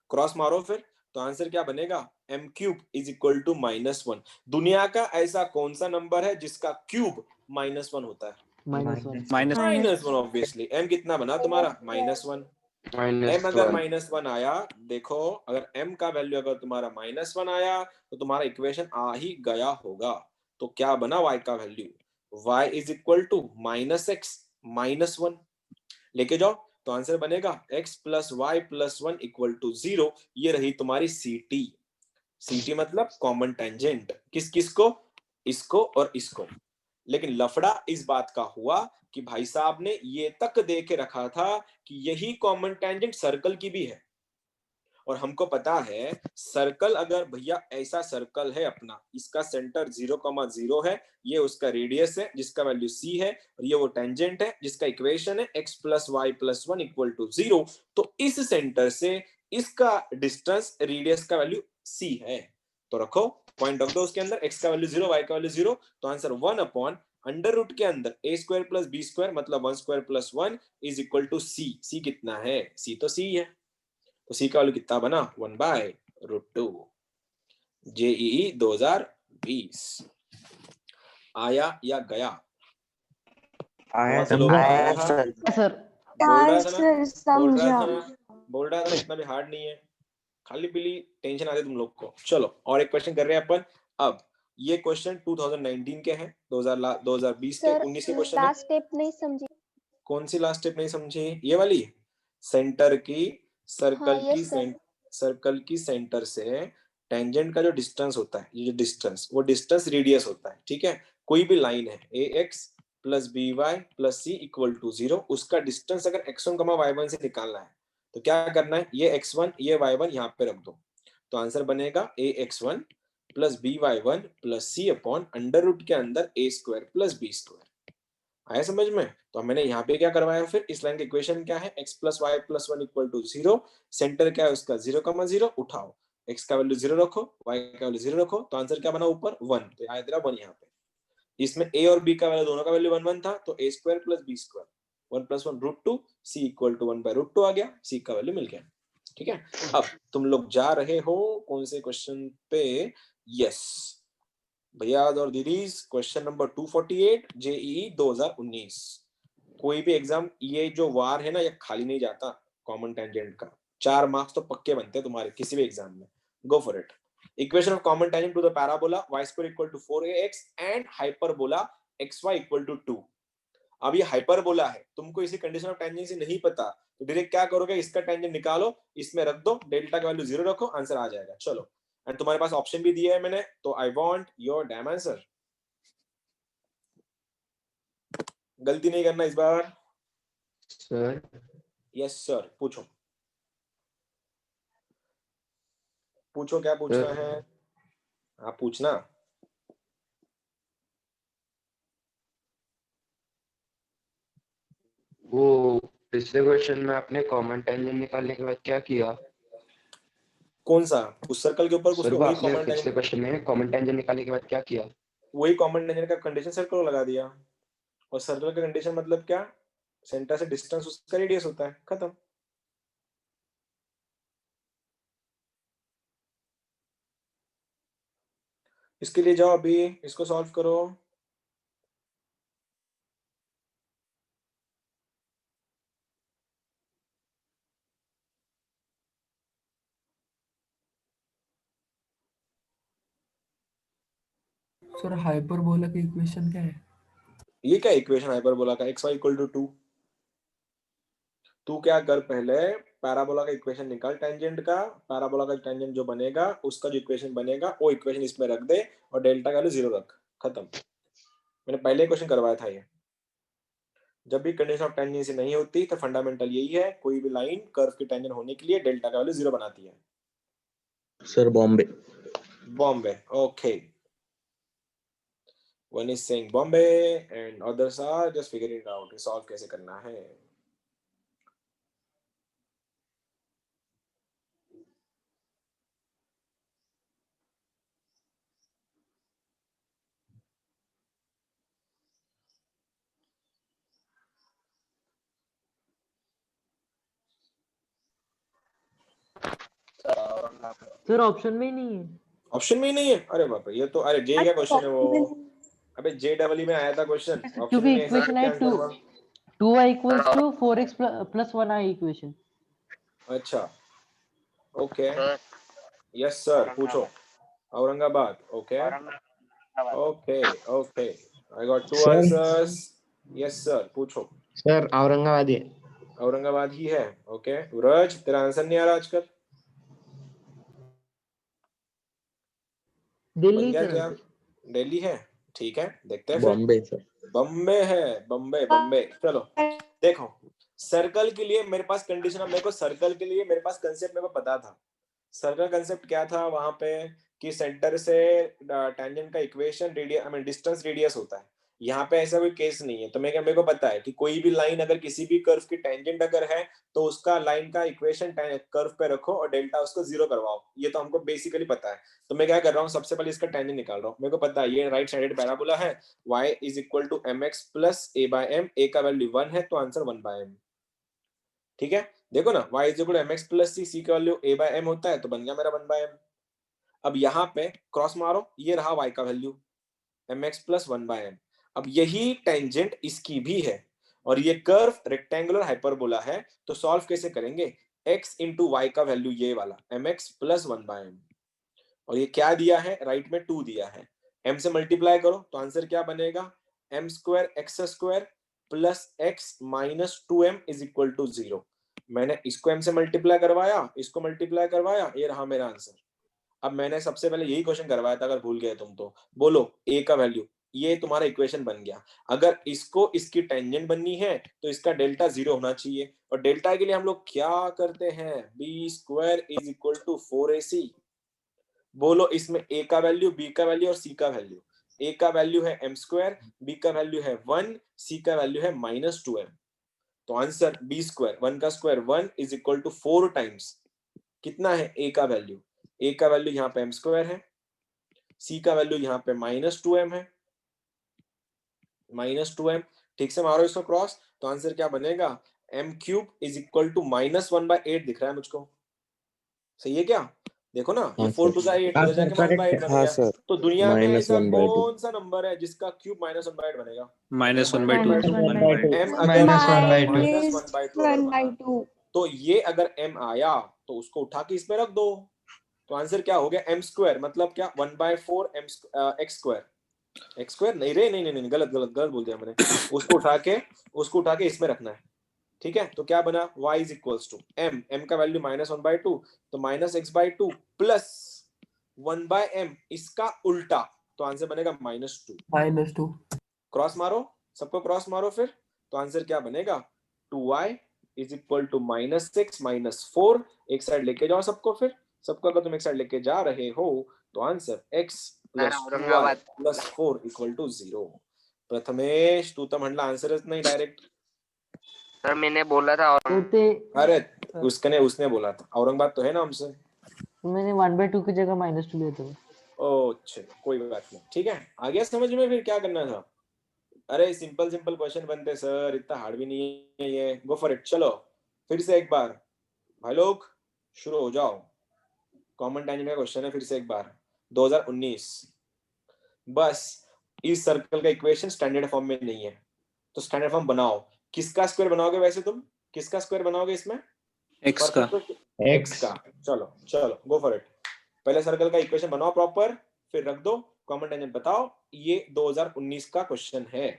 Cross मारो फिर, तो आंसर क्या बनेगा? m³ is equal to -1। दुनिया का ऐसा कौन सा नंबर है जिसका क्यूब -1 होता है? -1 ऑब्वियसली। m कितना बना तुम्हारा? -1। m अगर -1 आया, देखो अगर m का वैल्यू अगर तुम्हारा -1 आया तो तुम्हारा इक्वेशन आ ही गया होगा। तो क्या बना y का value? y is equal to -x -1 लेके जाओ, तो आंसर बनेगा x plus y plus 1 equal to 0। ये रही तुम्हारी CT। CT मतलब कॉमन टेंजेंट, किस किस को? इसको और इसको। लेकिन लफड़ा इस बात का हुआ कि भाई साहब ने ये तक दे के रखा था कि यही कॉमन टेंजेंट सर्कल की भी है, और हमको पता है सर्कल अगर भैया ऐसा सर्कल है अपना, इसका सेंटर 0,0 है, ये उसका रेडियस है जिसका वैल्यू c है, और ये वो टेंजेंट है जिसका इक्वेशन है x plus y plus 1 equal to 0। तो इस सेंटर से इसका डिस्टेंस रेडियस का वैल्यू c है, तो रखो पॉइंट रख दो उसके अंदर, x का वैल्यू 0 y का वैल्यू 0, तो आंसर 1/√, के अंदर a² प्लस b² मतलब 1² plus 1 is equal to c। c कितना है? c तो c है, तो c का वैल्यू कितना बना? 1/√2। JEE 2020 आया या गया? आया सर बोल रहा था ना, इतना भी हार्ड नहीं है, खाली पीली टेंशन आती तुम लोग को। चलो और एक क्वेश्चन कर रहे हैं अपन। अब ये क्वेश्चन 2019 के हैं, 2020 के 19 के क्वेश्चन है। लास्ट स्टेप नहीं समझी। कौन सी लास्ट स्टेप नहीं समझी? ये वाली सेंटर की सर्कल हाँ, की सर्कल की सेंटर से टेंजेंट का जो डिस्टेंस होता है, ये जो डिस्टेंस, वो डिस्टेंस रेडियस होता है, ठीक है। कोई भी लाइन है ax plus by plus c equal to 0, उसका डिस्टेंस अगर x1, y1 से निकालना है तो क्या करना है? ये x1 ये y1 यहाँ पे रख दो, तो आंसर बनेगा ax1 plus by1 plus c upon √, के अंदर a² प्लस b²। आया समझ में? तो मैंने यहाँ पे क्या करवाया फिर, इस लाइन का इक्वेशन क्या है? x plus y plus 1 equal to 0। Centre क्या है उसका? 0,0। उठाओ, x का वैल्यू 0 रखो, y का वैल्यू 0 रखो, तो आंसर क्या बना ऊपर? 1। तो आया तेरा 1 यहाँ पे। इसमें a और b का वैल्यू दोनों का वैल्यू 1 था, तो a² plus b², 1 plus 1√2, c equal to 1/√2 आ गया, c का वैल्यू मिल गया, ठीक है। अब तुम लोग जा रहे हो कौन से क्वेश्चन पे? यस भैया और दीदीज, क्वेश्चन नंबर 248 JEE 2019। कोई भी एग्जाम, ये जो वार है ना, ये खाली नहीं जाता कॉमन टेंजेंट का। 4 मार्क्स तो पक्के बनते हैं तुम्हारे किसी भी एग्जाम में। Go for it. Equation of common tangent to the parabola y² equal to 4ax and hyperbola xy equal to 2। अब ये हाइपरबोला है, तुमको इसी कंडीशन ऑफ टेंजेंसी नहीं पता, तो डायरेक्ट क्या करोगे, इसका टेंजेंट निकालो, इसमें रख दो, डेल्टा की वैल्यू 0 रखो, आंसर आ जाएगा। चलो, एंड तुम्हारे पास ऑप्शन भी दिया है मैंने, तो I want your dam answer. गलती नहीं करना इस बार। सर यस सर, पूछो पूछो, क्या पूछना है आप पूछना। वो पिछले क्वेश्चन में आपने कॉमन टेंजेंट निकालने के बाद क्या किया? कौन सा? उस सर्कल के ऊपर सर उसको वो वही आपने कॉमन पिछले टेंजेंट, क्वेश्चन में कॉमन टेंजेंट निकालने के बाद क्या किया? वही कॉमन टेंजेंट का कंडीशन सर्कल को लगा दिया। और सर्कल का कंडीशन मतलब क्या, सेंटर से डिस्टेंस उसका रेडियस होता है, खत्म। इसके लिए जाओ अभी, इसको सॉल्व करो। सर हाइपरबोला की इक्वेशन क्या है? ये क्या इक्वेशन हाइपरबोला का, x y इक्वल टू 2। तू क्या कर, पहले पैराबोला का इक्वेशन निकाल टेंजेंट का, पैराबोला का टेंजेंट जो बनेगा उसका जो इक्वेशन बनेगा वो इक्वेशन इसमें रख दे, और डेल्टा का वैल्यू 0 रख, खत्म। मैंने पहले क्वेश्चन करवाया था ये। जब भी कंडीशन ऑफ टेंजेंसी नहीं होती तो फंडामेंटल यही है, कोई भी लाइन कर्व की टेंजेंट होने के लिए डेल्टा का वैल्यू 0 बनाती है। Sir Bombay. Bombay, okay. One is saying Bombay and others are just figuring out solve कैसे करना है। सर ऑप्शन में ही नहीं है। ऑप्शन में ही नहीं है? अरे बाप रे, ये तो, अरे जे का क्वेश्चन है वो। अबे जे डबल ई में आया था क्वेश्चन, ऑप्शन क्योंकि में ऐसा इक्वेशन है क्या answer 2y equals to 4x plus 1 I equation. अच्छा, ओके, यस सर, पूछो। Aurangabad, okay okay okay, I got 2 sir answers. Yes sir, पूछो। सर औरंगाबाद ही है। औरंगाबाद ही है, ओके। सूरज, तेरा आंसर नहीं आ रहा आजकल, बन दिल्ली गया सर क्या? आंसर। दिल्ली है, ठीक है, देखते हैं फिर। बॉम्बे सर। बम्बे है, बम्बे बम्बे। चलो देखो, सर्कल के लिए मेरे पास कंडीशन, अब मेरे को सर्कल के लिए मेरे पास कंसेप्ट मेरे को पता था। सर्कल कंसेप्ट क्या था वहां पे, कि सेंटर से टेंजेंट का equation radius, I mean distance radius होता है। यहाँ पे ऐसा कोई केस नहीं है, तो मेरे को पता है कि कोई भी लाइन अगर किसी भी कर्व की टेंजेंट अगर है तो उसका लाइन का इक्वेशन कर्व पे रखो और डेल्टा उसको 0 करवाओ, ये तो हमको बेसिकली पता है। तो मैं क्या कर रहा हूँ, सबसे पहले इसका टेंजेंट निकाल रहा हूँ। मेरे को पता है ये राइट साइडेड पैराबोला है, y is equal to mx plus a/m, a का वैल्यू 1 है तो आंसर 1/m। ठीक है, देखो ना, y is equal to mx plus c, c का वैल्यू a/m होता है, तो बन गया मेरा 1/m। अब यहाँ पे क्रॉस मारो, ये रहा y का वैल्यू mx प्लस 1/m। अब यही टेंजेंट इसकी भी है, और ये कर्व रेक्टेंगुलर हाइपरबोला है, तो सॉल्व कैसे करेंगे, x इंटू वाई का वैल्यू ये वाला mx प्लस 1/m, और ये क्या दिया है, राइट में 2 दिया है, m से मल्टीप्लाई करो तो आंसर क्या बनेगा, m square x square plus x minus 2m is equal to 0। मैंने इसको m से मल्टीप्लाई करवाया, इसको मल्टीप्लाई करवाया, ये रहा मेरा आंसर। अब मैंने सबसे पहले यही क्वेश्चन करवाया था, अगर भूल गए तुम तो बोलो a का वैल्यू, ये तुम्हारा इक्वेशन बन गया। अगर इसको इसकी टेंजेंट बननी है तो इसका डेल्टा 0 होना चाहिए, और डेल्टा के लिए हम लोग क्या करते हैं, b square is equal to 4ac। बोलो इसमें a का वैल्यू, b का वैल्यू और c का वैल्यू। a का वैल्यू है m स्क्वायर, b का वैल्यू है 1, c का वैल्यू है माइनस 2m। तो आंसर b स्क्वायर, 1 का square 1 is equal to 4 times कितना है a का वैल्यू, a का वैल्यू यहाँ पे m स्क्वायर है, c का वैल्यू यहाँ पे माइनस 2m है, माइनस 2m। ठीक से मारो इसको क्रॉस, तो आंसर क्या बनेगा, m cube is equal to minus 1/8 दिख रहा है मुझको, सही है क्या? देखो ना, ये हाँ 4 सर। टू 8 हाँ उधर सर जाके करेक्ट 1/8 है। बन हाँ गया। सर। तो दुनिया में माइनस ऐसा 1/2। कौन सा नंबर है जिसका क्यूब माइनस 1/8 बनेगा? Minus one minus by two. 1/2 m अगर माइनस 1/2। माइनस 1/2 अगर बना, 1/2 तो ये अगर m आया तो उसको उठा के इसमें रख दो, तो आंसर क्या हो गया, m स्क्वायर मतलब क्या, 1/4 x स्क्वायर। एक्स स्क्वायर नहीं रे, नहीं गलत बोल दिया मैंने। उसको उठा के इसमें रखना है, ठीक है। तो क्या बना, y is equals to m का वैल्यू -1/2, तो -x/2 प्लस 1/m, इसका उल्टा, तो आंसर बनेगा -2। -2 क्रॉस मारो, सबको क्रॉस मारो फिर, तो आंसर क्या बनेगा, 2y इज इक्वल टू -6 -4, एक साइड लेके जाओ सबको, फिर सबको अगर तुम एक साइड लेके जा रहे हो तो answer x plus 2y Aurangabad plus 4 equal to 0। Prathamesh तू तो म्हणला आंसरच नाही डायरेक्ट। सर मैंने बोला था तो ते अरे उसने बोला था, औरंगाबाद तो है ना हमसे। तो मैंने 1/2 की जगह -2 लिया था। ओ अच्छा, कोई बात नहीं, ठीक है, आ गया समझ में, फिर क्या करना था। अरे सिंपल क्वेश्चन बनते सर, इतना हार्ड भी नहीं है ये, गो फॉर इट। चलो फिर से एक बार भाई लोग शुरू हो जाओ। कॉमन टेंजेंट का क्वेश्चन है फिर से एक बार, 2019। बस इस सर्कल का इक्वेशन स्टैंडर्ड फॉर्म में नहीं है, तो स्टैंडर्ड फॉर्म बनाओ। किसका स्क्वायर बनाओगे वैसे तुम, किसका स्क्वायर बनाओगे इसमें, x का एक्स का। चलो गो फॉर इट। पहले सर्कल का इक्वेशन बनाओ प्रॉपर, फिर रख दो, कॉमन टेंजेंट बताओ। ये 2019 का क्वेश्चन है।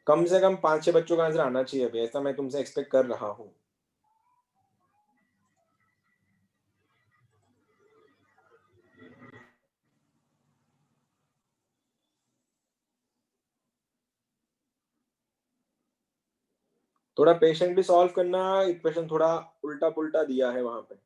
कम से कम 5-6 बच्चों का आंसर आना चाहिए अभी, ऐसा मैं तुमसे एक्सपेक्ट कर रहा हूं। थोड़ा पेशेंटली सॉल्व करना, इक्वेशन थोड़ा उल्टा पुल्टा दिया है वहां पे।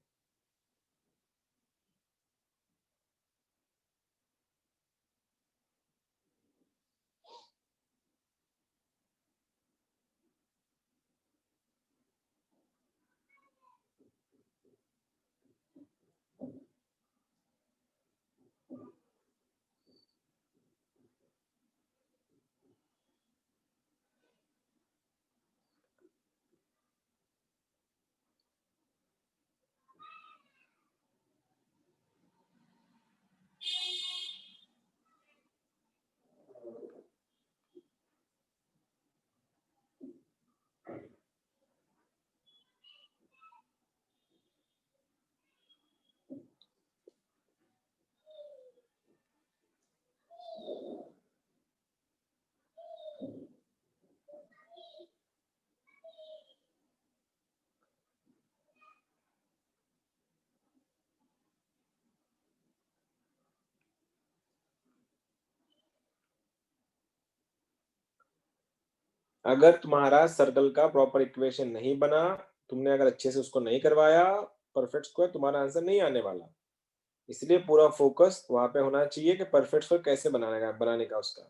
अगर तुम्हारा सर्कल का प्रॉपर इक्वेशन नहीं बना, तुमने अगर अच्छे से उसको नहीं करवाया परफेक्ट स्क्वायर, तुम्हारा आंसर नहीं आने वाला। इसलिए पूरा फोकस वहां पे होना चाहिए कि परफेक्ट स्क्वायर कैसे बनाने का उसका।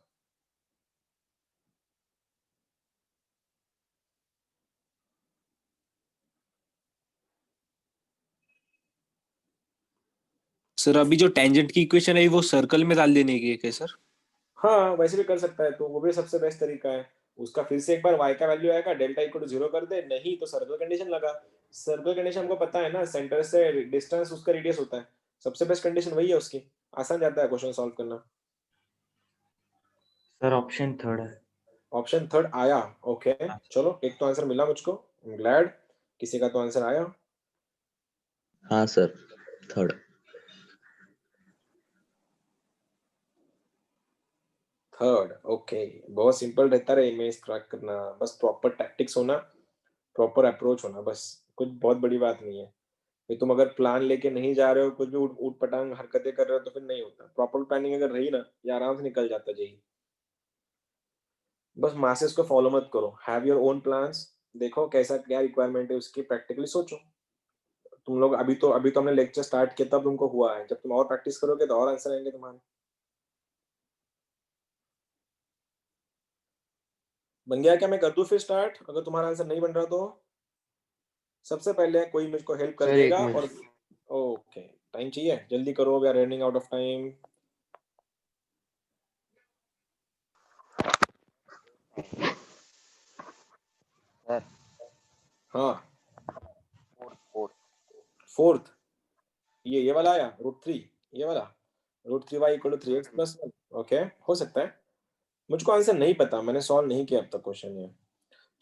सर अभी जो टेंजेंट की इक्वेशन है वो सर्कल में डाल देने की है क्या सर? हाँ वैसे भी कर सकता है, तो वो भी सबसे बेस्ट तरीका है। उसका फिर से एक बार y का वैल्यू आएगा, डेल्टा इक्वल टू 0 कर दे, नहीं तो सर्कल कंडीशन लगा। सर्कल कंडीशन हमको पता है ना, सेंटर से डिस्टेंस उसका रेडियस होता है, सबसे बेस्ट कंडीशन वही है उसकी। आसान जाता है क्वेश्चन सॉल्व करना। सर ऑप्शन थर्ड है। ऑप्शन थर्ड आया, ओके चलो एक तो आंसर मिला मुझको, आई एम ग्लैड। किसी का तो आंसर आया। हाँ सर, थर्ड। Third, okay. बहुत सिंपल रहता है इमेज क्रैक करना, बस प्रॉपर टैक्टिक्स होना, प्रॉपर अप्रोच होना, बस कुछ बहुत बड़ी बात नहीं है। ये तुम अगर प्लान लेके नहीं जा रहे हो, कुछ भी ऊट पटांग हरकतें कर रहे हो, तो फिर नहीं होता। प्रॉपर प्लानिंग अगर रही ना, ये आराम से निकल जाता जेई। बस मासेस को फॉलो मत करो, हैव योर ओन प्लान्स। देखो कैसा क्या रिक्वायरमेंट है उसकी, प्रैक्टिकली सोचो। तुम लोग अभी तो हमने लेक्चर स्टार्ट किया तब तुमको हुआ है, जब तुम और प्रैक्टिस करोगे तो और आंसर आएंगे तुम्हारे। बन गया क्या, मैं कर दूं फिर स्टार्ट अगर तुम्हारा आंसर नहीं बन रहा तो। सबसे पहले कोई मुझको हेल्प कर सर एक देगा, और मिनट ओके टाइम चाहिए, जल्दी करो, we are running out of time. Sir हाँ फोर्थ फोर्थ, ये वाला आया √3, ये वाला √3y equal to 3x plus 1। Okay हो सकता है, मुझको आंसर नहीं पता, मैंने सॉल्व नहीं किया अब तक क्वेश्चन ये।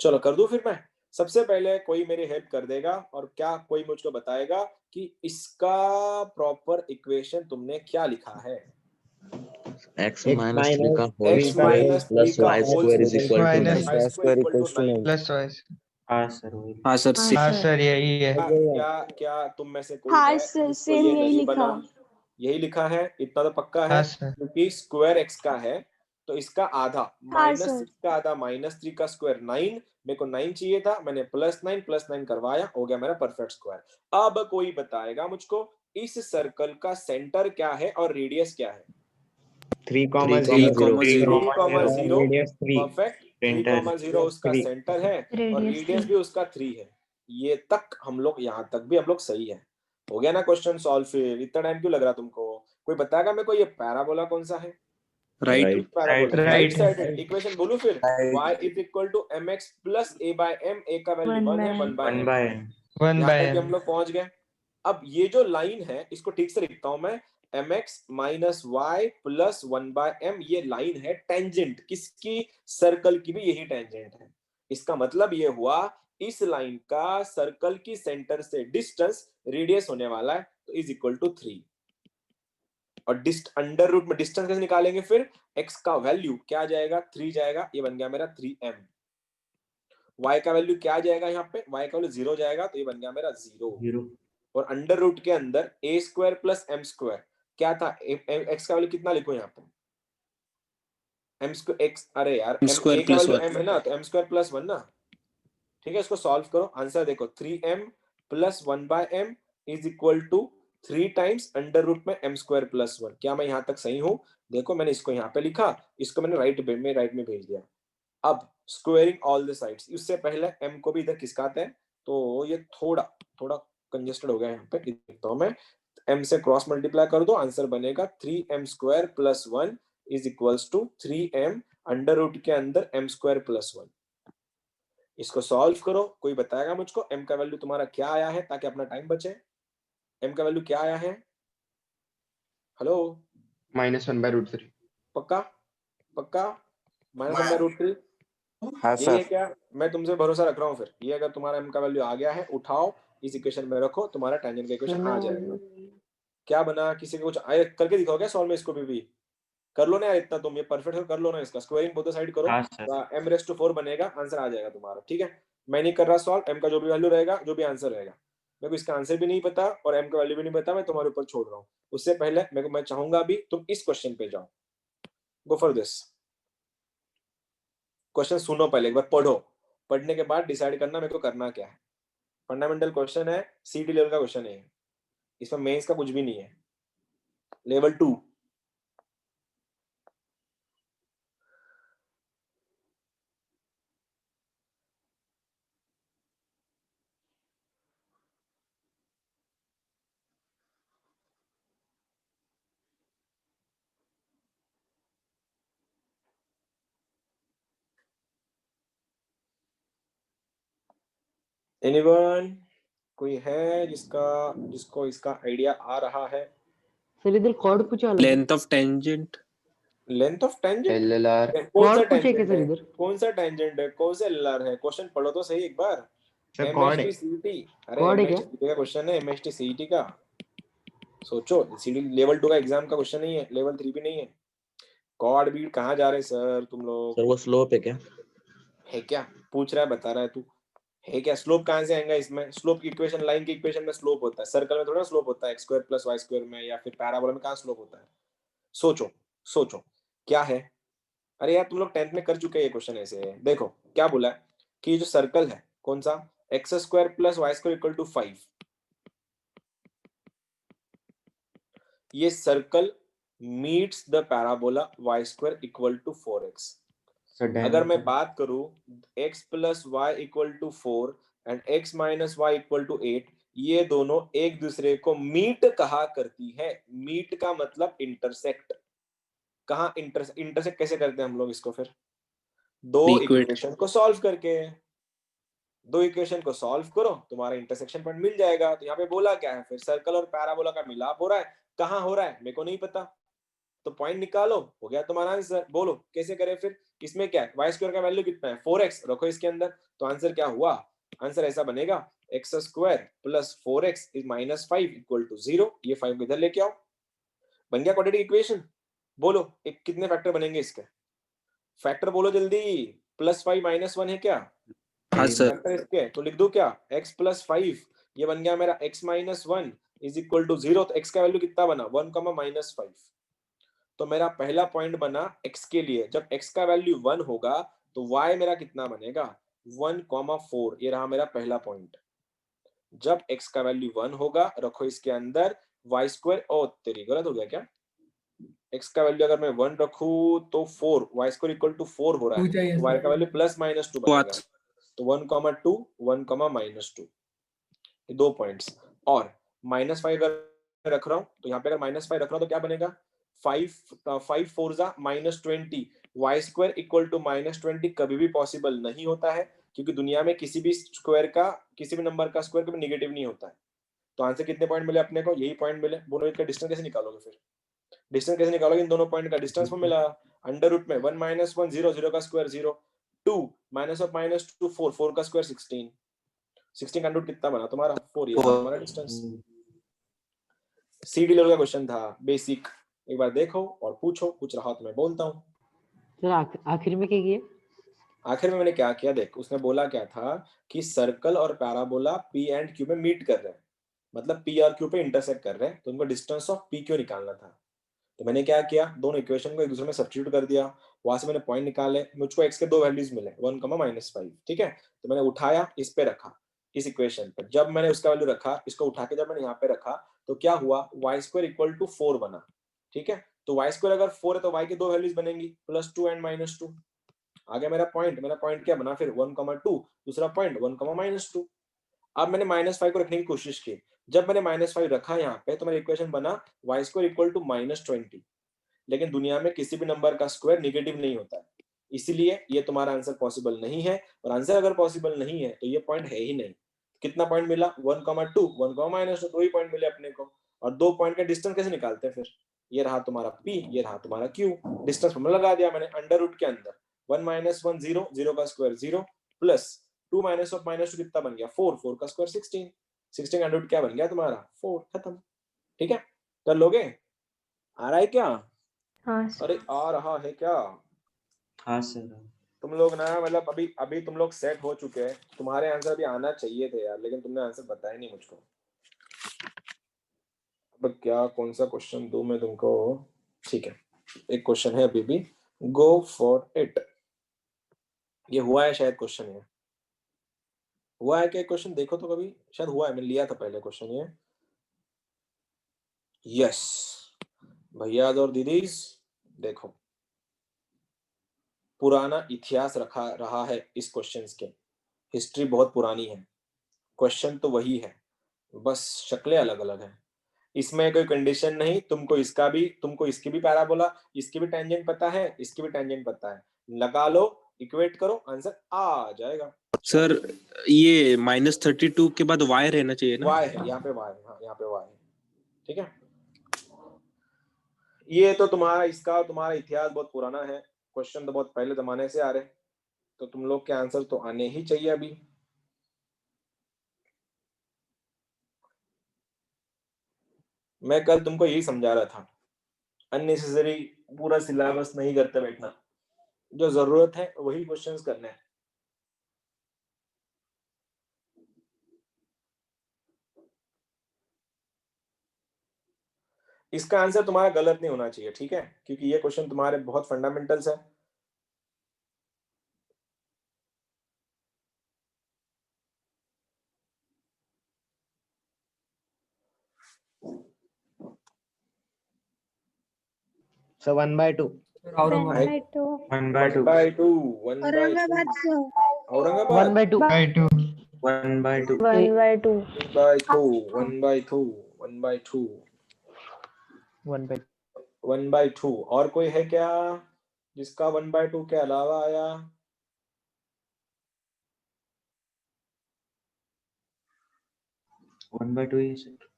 चलो कर दूं फिर मैं। सबसे पहले कोई मेरी हेल्प कर देगा और क्या कोई मुझको बताएगा कि इसका प्रॉपर इक्वेशन तुमने क्या लिखा है? x minus 3 का whole x square minus 3 plus का y होल square is square equal to minus 9. y square equal to 9। Plus y. हाँ सर हाँ हाँ सर सर यही है। क्या क्या तुम में से कोई हाँ है सर, जिसको सेम ये यही नहीं लिखा। बना? यही लिखा है, इतना तो पक्का हाँ है, सर। क्योंकि स्क्वायर x का है तो इसका आधा हाँ -6 सर। का आधा -3 का स्क्वायर 9। मेरे को 9 चाहिए था, मैंने +9 करवाया, हो गया मेरा परफेक्ट स्क्वायर। अब कोई बताएगा मुझको इस सर्कल का सेंटर क्या है और रेडियस क्या है? 3,0. 3,0 परफेक्ट। 3,0 उसका सेंटर है और Radius रेडियस 3। भी उसका 3 है। ये तक हम लोग, यहाँ तक भी हम लोग सही है। हो गया ना क्वेश्चन सॉल्व? फिर इतना टाइम क्यों लग रहा तुमको? कोई बताएगा मेरे को ये पैराबोला कौन सा है? Right Right. Parabola Right. Right sided equation. बोलूं फिर y is equal to mx plus a/m। a का वैल्यू 1 है, 1/m। वन यहाँ बाय तक भी हम लोग पहुंच गए। अब ये जो लाइन है इसको ठीक से लिखता हूं मैं, mx minus y plus 1/m। ये लाइन है टेंजेंट किसकी? सर्कल की भी यही टेंजेंट है। इसका मतलब ये हुआ इस लाइन का सर्कल की सेंटर से डिस्टेंस रेडियस होने वाला है, तो इज इक्वल टू 3। और अंडर रूट में डिस्टेंस कैसे निकालेंगे फिर? x का वैल्यू क्या आ जाएगा? 3 जाएगा, ये बन गया मेरा 3m। y का वैल्यू क्या आ जाएगा? यहाँ पे y का वैल्यू 0 जाएगा, तो ये बन गया मेरा 0। और अंडर रूट के अंदर a square plus m square क्या था? x का वैल्यू कितना लिखो यहाँ पे? m स्क्वायर x, अरे यार m, स्क्वायर a का प्लस वैल्यू m है ना, तो m स्क्वायर प्लस 1 ना। ठीक है, इसको सॉल्व करो, आंसर देखो 3m plus 1/m is equal to 3 times under root में m स्क्वायर प्लस 1। क्या मैं यहाँ तक सही हूँ? देखो मैंने इसको यहाँ पे लिखा, इसको मैंने राइट में भेज दिया। अब स्क्वेयरिंग ऑल द साइड्स, इससे पहले m को भी इधर खिसकाते हैं, तो ये थोड़ा थोड़ा कंजेस्टेड हो गया यहाँ पे, लिखता हूँ मैं। m से क्रॉस मल्टीप्लाई कर दो, आंसर बनेगा 3m square plus 1 is equals to 3m under root के अंदर m स्क्वायर प्लस 1। इसको सॉल्व करो, कोई बताएगा मुझको m का वैल्यू तुम्हारा क्या आया है, ताकि अपना टाइम बचे? m का वैल्यू क्या आया है? हेलो, -1/√3। पक्का पक्का? -1/√3 हाँ यही है क्या? मैं तुमसे भरोसा रख रहा हूँ। फिर ये अगर तुम्हारा m का वैल्यू आ गया है, उठाओ इस इक्वेशन में रखो, तुम्हारा टेंजेंट का इक्वेशन आ जाएगा। क्या बना? किसी को कुछ आए करके दिखाओ क्या सॉल्व में? इसको भी कर लो ना यार, इतना तुम ये परफेक्ट कर लो ना। इसका स्क्वायरिंग बोथ साइड करो, m⁻⁴ बनेगा, आंसर आ जाएगा तुम्हारा। ठीक है, मैं नहीं कर रहा सॉल्व, m का जो भी वैल्यू रहेगा, जो भी आंसर रहेगा, मेरे को इसका आंसर भी नहीं पता और m का वैल्यू भी नहीं पता, मैं तुम्हारे ऊपर छोड़ रहा हूँ। उससे पहले मैं चाहूंगा अभी तुम इस क्वेश्चन पे जाओ। गो फॉर दिस क्वेश्चन, सुनो पहले एक बार, पढ़ो, पढ़ने के बाद डिसाइड करना मेरे को करना क्या है। फंडामेंटल क्वेश्चन है, सीडी लेवल का क्वेश्चन है, इसमें मेंस का कुछ भी नहीं है, लेवल 2। एनीवन? कोई है जिसको इसका आइडिया आ रहा है? सर इधर कॉर्ड पूछा वाला length of tangent. Length of tangent? LLR कौन सा कॉर्ड पूछे टेंजेंट क्या सर है? इधर? कौन सा टेंजेंट है? कौन सा एलआर है? क्वेश्चन पढ़ो तो सही एक बार। एमएचटी सीईटी, अरे कॉर्ड है क्या? एमएचटी का क्वेश्चन है, एमएचटी सीईटी का। सोचो, सीडी लेवल 2 का एग्जाम का क्वेश्चन नहीं है, लेवल 3 भी नहीं है। कॉर्ड बीट कहाँ जा रहे सर तुम लोग? सर वो स्लोप है क्या? है क्या? पूछ रहा है, बता रहा है तू। है क्या? स्लोप कहाँ से आएगा इसमें? स्लोप की इक्वेशन, लाइन की इक्वेशन में स्लोप होता है, सर्कल में थोड़ा स्लोप होता है। x square plus y square में या फिर पैराबोला में कहाँ स्लोप होता है? सोचो सोचो क्या है। अरे यार तुम लोग 10th में कर चुके हैं ये क्वेश्चन। ऐसे है, देखो क्या बोला है कि ये जो सर्कल है कौन सा, x square plus y square equal to 5, ये circle meets the parabola y square equal to 4x। अगर मैं बात करूं x plus y equal to 4 and x minus y equal to 8, ये दोनों एक दूसरे को मीट कहा करती है। मीट का मतलब इंटरसेक्ट। कहा इंटरसेक्ट कैसे करते हैं हम लोग इसको? फिर दो Equate. इक्वेशन को सॉल्व करके, दो इक्वेशन को सॉल्व करो, तुम्हारा इंटरसेक्शन पॉइंट मिल जाएगा। तो यहाँ पे बोला क्या है फिर? सर्कल और पैराबोला का मिलाप हो रहा है। कहाँ हो रहा है मेरे को नहीं पता, तो पॉइंट निकालो, हो गया तुम्हारा आंसर। बोलो कैसे करें फिर? इसमें क्या है? वाई स्क्वायर का वैल्यू कितना है? 4x रखो इसके अंदर, तो आंसर क्या हुआ? आंसर ऐसा बनेगा x square plus 4x is minus 5 equal to 0। ये 5 इधर लेके आओ, बन गया क्वाड्रेटिक इक्वेशन। बोलो एक कितने फैक्टर बनेंगे इसके, फैक्टर बोलो जल्दी। प्लस 5 माइनस 1 है क्या हाँ सर। फैक्टर इसके, तो लिख दो क्या x प्लस 5, ये बन गया मेरा x minus 1 is equal to 0। तो x का वैल्यू कितना बना 1 कमा माइनस 5। तो मेरा पहला पॉइंट बना x के लिए, जब x का वैल्यू 1 होगा तो y मेरा कितना बनेगा 1,4। ये रहा मेरा पहला पॉइंट। जब x का वैल्यू 1 होगा रखो इसके अंदर y स्क्वायर, ओ तेरी गलत हो गया क्या, x का वैल्यू अगर मैं 1 रखूं तो 4, y स्क्वायर इक्वल टू 4 हो रहा है, तो y का वैल्यू प्लस माइनस 2 बनेगा। तो 1,2 1, माइनस 2, ये 2 पॉइंट्स। और माइनस 5 अगर रख रहा हूं तो यहाँ पे अगर माइनस 5 रख रहा हूं तो क्या बनेगा 5 4 जा minus 20। Y square equal to minus 20 कभी भी पॉसिबल नहीं होता है, क्योंकि दुनिया में किसी भी स्क्वायर का, किसी भी नंबर का स्क्वायर कभी निगेटिव नहीं होता है। तो आंसर कितने पॉइंट मिले अपने को, यही पॉइंट मिले। बोलो इसका डिस्टेंस कैसे निकालोगे, फिर डिस्टेंस कैसे निकालोगे, इन दोनों पॉइंट का डिस्टेंस वो मिला अंडर रूट में 1 माइनस 1 0, 0 का स्क्वायर 0, 2 माइनस ऑफ माइनस 2 4, 4 का स्क्वायर 16, 16 का रूट कितना बना तुम्हारा 4, ये हमारा डिस्टेंस। सी डी लेवल का क्वेश्चन था, बेसिक। एक बार देखो और पूछो, कुछ रहा तो मैं बोलता हूँ। सर आखिर में क्या किए? आखिर में मैंने क्या किया, देख उसने बोला क्या था कि सर्कल और पैराबोला पी एंड क्यू में मीट कर रहे हैं, मतलब पी और क्यू पे इंटरसेक्ट कर रहे हैं, तो उनको डिस्टेंस ऑफ पी क्यू निकालना था। तो मैंने क्या किया, दोनों इक्वेशन को एक दूसरे में सब्स्टिट्यूट कर दिया, वहां से मैंने पॉइंट निकाले, मुझको एक्स के दो वैल्यूज मिले 1, -5, ठीक है। तो मैंने उठाया, इस पे रखा, इस इक्वेशन पर। जब मैंने उसका वैल्यू रखा, इसको उठा के जब मैंने यहाँ पे रखा तो क्या हुआ, वाई स्क्वायर इक्वल टू 4 बना, ठीक है। तो वाई स्क्वायर अगर 4 है तो वाई की दो वैल्यूज बनेंगी +2 एंड -2। आ गया मेरा पॉइंट क्या बना फिर 1,2, दूसरा पॉइंट 1, -2। अब मैंने -5 को रखने की कोशिश की, जब मैंने -5 रखा यहाँ पे तो मेरा इक्वेशन बना वाई स्क्वायर इक्वल टू -20। लेकिन दुनिया में किसी भी नंबर का स्क्वायर निगेटिव नहीं होता है, इसीलिए ये तुम्हारा आंसर पॉसिबल नहीं है। और आंसर अगर पॉसिबल नहीं है तो ये पॉइंट है ही नहीं। कितना पॉइंट मिला 1,2 1, -2, 2 ही पॉइंट मिले अपने को। और 2 पॉइंट का डिस्टेंस कैसे निकालते हैं फिर, ये रहा तुम्हारा p, ये रहा तुम्हारा q। डिस्टेंस फॉर्मूला लगा दिया मैंने अंडर रूट के अंदर, 1 - 1 0, 0 का स्क्वायर 0, प्लस 2 माइनस ऑफ -2 कितना बन गया 4, 4 का स्क्वायर 16, 16 का रूट क्या बन गया तुम्हारा 4, खत्म। ठीक है, कर लोगे, आ रहा है क्या? हाँ अरे आ रहा है क्या? हाँ सर। तुम लोग ना मतलब अभी अभी तुम लोग सेट हो चुके हैं, तुम्हारे आंसर भी आना चाहिए थे यार, लेकिन तुमने आंसर बताया नहीं मुझको। अब क्या कौन सा क्वेश्चन दूं मैं तुमको? ठीक है, एक क्वेश्चन है अभी भी, गो फॉर इट। ये हुआ है शायद क्वेश्चन, ये हुआ है क्या क्वेश्चन, देखो तो कभी, शायद हुआ है, मैंने लिया था पहले क्वेश्चन ये। यस भैया और दीदीज, देखो पुराना इतिहास रखा रहा है इस क्वेश्चंस के, हिस्ट्री बहुत पुरानी है, क्वेश्चन तो वही है, बस शक्लें अलग अलग हैं। इसमें कोई कंडीशन नहीं, तुमको इसका भी, तुमको इसकी भी पैराबोला, इसकी भी टेंजेंट पता है, इसकी भी टेंजेंट पता है, लगा लो, इक्वेट करो, आंसर आ जाएगा। सर ये -32 के बाद y रहना चाहिए ना? वाई है यहाँ पे, वाई, हाँ यहाँ पे वाई है, ठीक है। ये तो तुम्हारा, इसका तुम्हारा इतिहास बहुत पुराना है, क्वेश्चन तो बहुत पहले जमाने से आ रहे, तो तुम लोग के आंसर तो आने ही चाहिए अभी। मैं कल तुमको यही समझा रहा था, अननेसेसरी पूरा सिलेबस नहीं करते बैठना, जो जरूरत है वही क्वेश्चंस करने हैं। इसका आंसर तुम्हारा गलत नहीं होना चाहिए, ठीक है, क्योंकि ये क्वेश्चन तुम्हारे बहुत फंडामेंटल्स है। सर 1/2। 1/2 1/2 औरंगाबाद से औरंगाबाद 1/2 1/2 1/2 1/2 और कोई है क्या जिसका 1/2 के अलावा आया? 1/2 ही सर।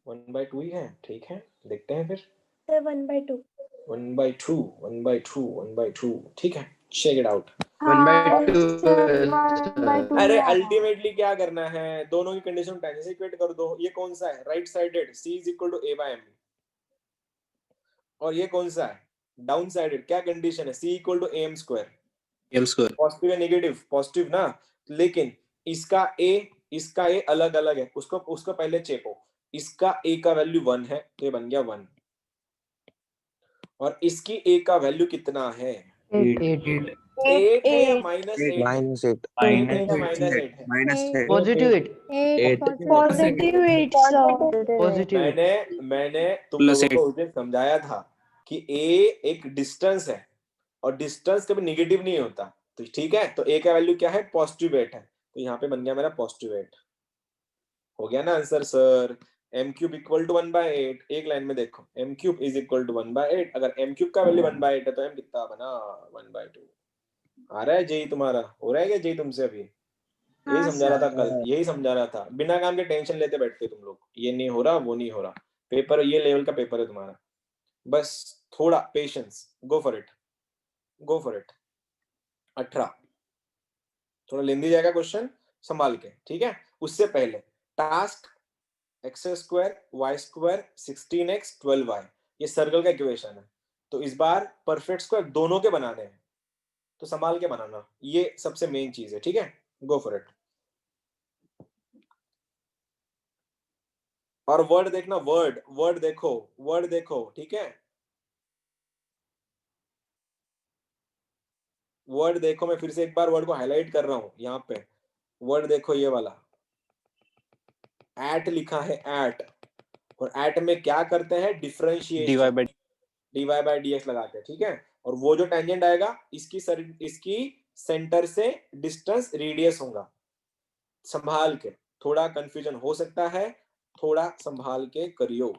1/2 ही है, ठीक है, देखते हैं फिर। 1/2 1/2 1/2 1/2, ठीक है, चेक इट आउट। 1/2 1/2 अरे ही आ रहा है। अल्टीमेटली क्या करना है, दोनों की कंडीशन टेंजेंट से इक्वेट कर दो। ये कौन सा है, right sided, c is equal to a by m, और ये कौन सा है, डाउन साइडेड, क्या कंडीशन है, c equal to am square, m square. Positive या नेगेटिव, पॉजिटिव ना, लेकिन इसका a अलग अलग है, उसको उसको पहले चेपो। इसका a का वैल्यू 1 है तो ये बन गया 1, और इसकी a का वैल्यू कितना है, 8 8 है या Eight. -8 है, माइनस 8 8 है या -8 है, Eight. Positive 8 Eight. 8 Positive 8, sir. Positive 8 मैंने तुम Plus लोगों 8. को उस दिन समझाया था कि a एक डिस्टेंस है, और डिस्टेंस कभी निगेटिव नहीं होता, तो ठीक है, तो a का वैल्यू क्या है, पॉजिटिव 8 है, तो यहाँ पे बन गया मेरा पॉजिटिव 8। हो गया ना answer sir, m cube equal to 1/8, एक लाइन में देखो, m cube is equal to 1/8, अगर m क्यूब का वैल्यू 1/8 है तो m कितना बना, 1/2। आ रहा है जेई तुम्हारा, हो रहा है क्या जेई तुमसे अभी, यही हाँ समझा रहा था सर। कल, यही समझा रहा था, बिना काम के टेंशन लेते बैठते तुम लोग, ये नहीं हो रहा वो नहीं हो रहा, पेपर ये लेवल का पेपर है तुम्हारा, बस थोड़ा patience, go for it, go for it. 18 थोड़ा लेंदी जाएगा क्वेश्चन, संभाल के, ठीक है। उससे पहले task x square y square 16x 12y, ये सर्कल का इक्वेशन है, तो इस बार परफेक्ट स्क्वायर दोनों के बनाने हैं, तो संभाल के बनाना, ये सबसे मेन चीज है, ठीक है, गो फॉर इट। और वर्ड देखना, वर्ड देखो, ठीक है, वर्ड देखो, मैं फिर से एक बार वर्ड को हाईलाइट कर रहा हूं यहाँ पे, वर्ड देखो ये वाला, एट लिखा है, एट, और एट में क्या करते हैं, differentiation, dy/, dy by dx लगाते हैं, ठीक है, और वो जो टेंजेंट आएगा इसकी सेंटर से डिस्टेंस रेडियस होगा, संभाल के, थोड़ा कंफ्यूजन हो सकता है, थोड़ा संभाल के करियो।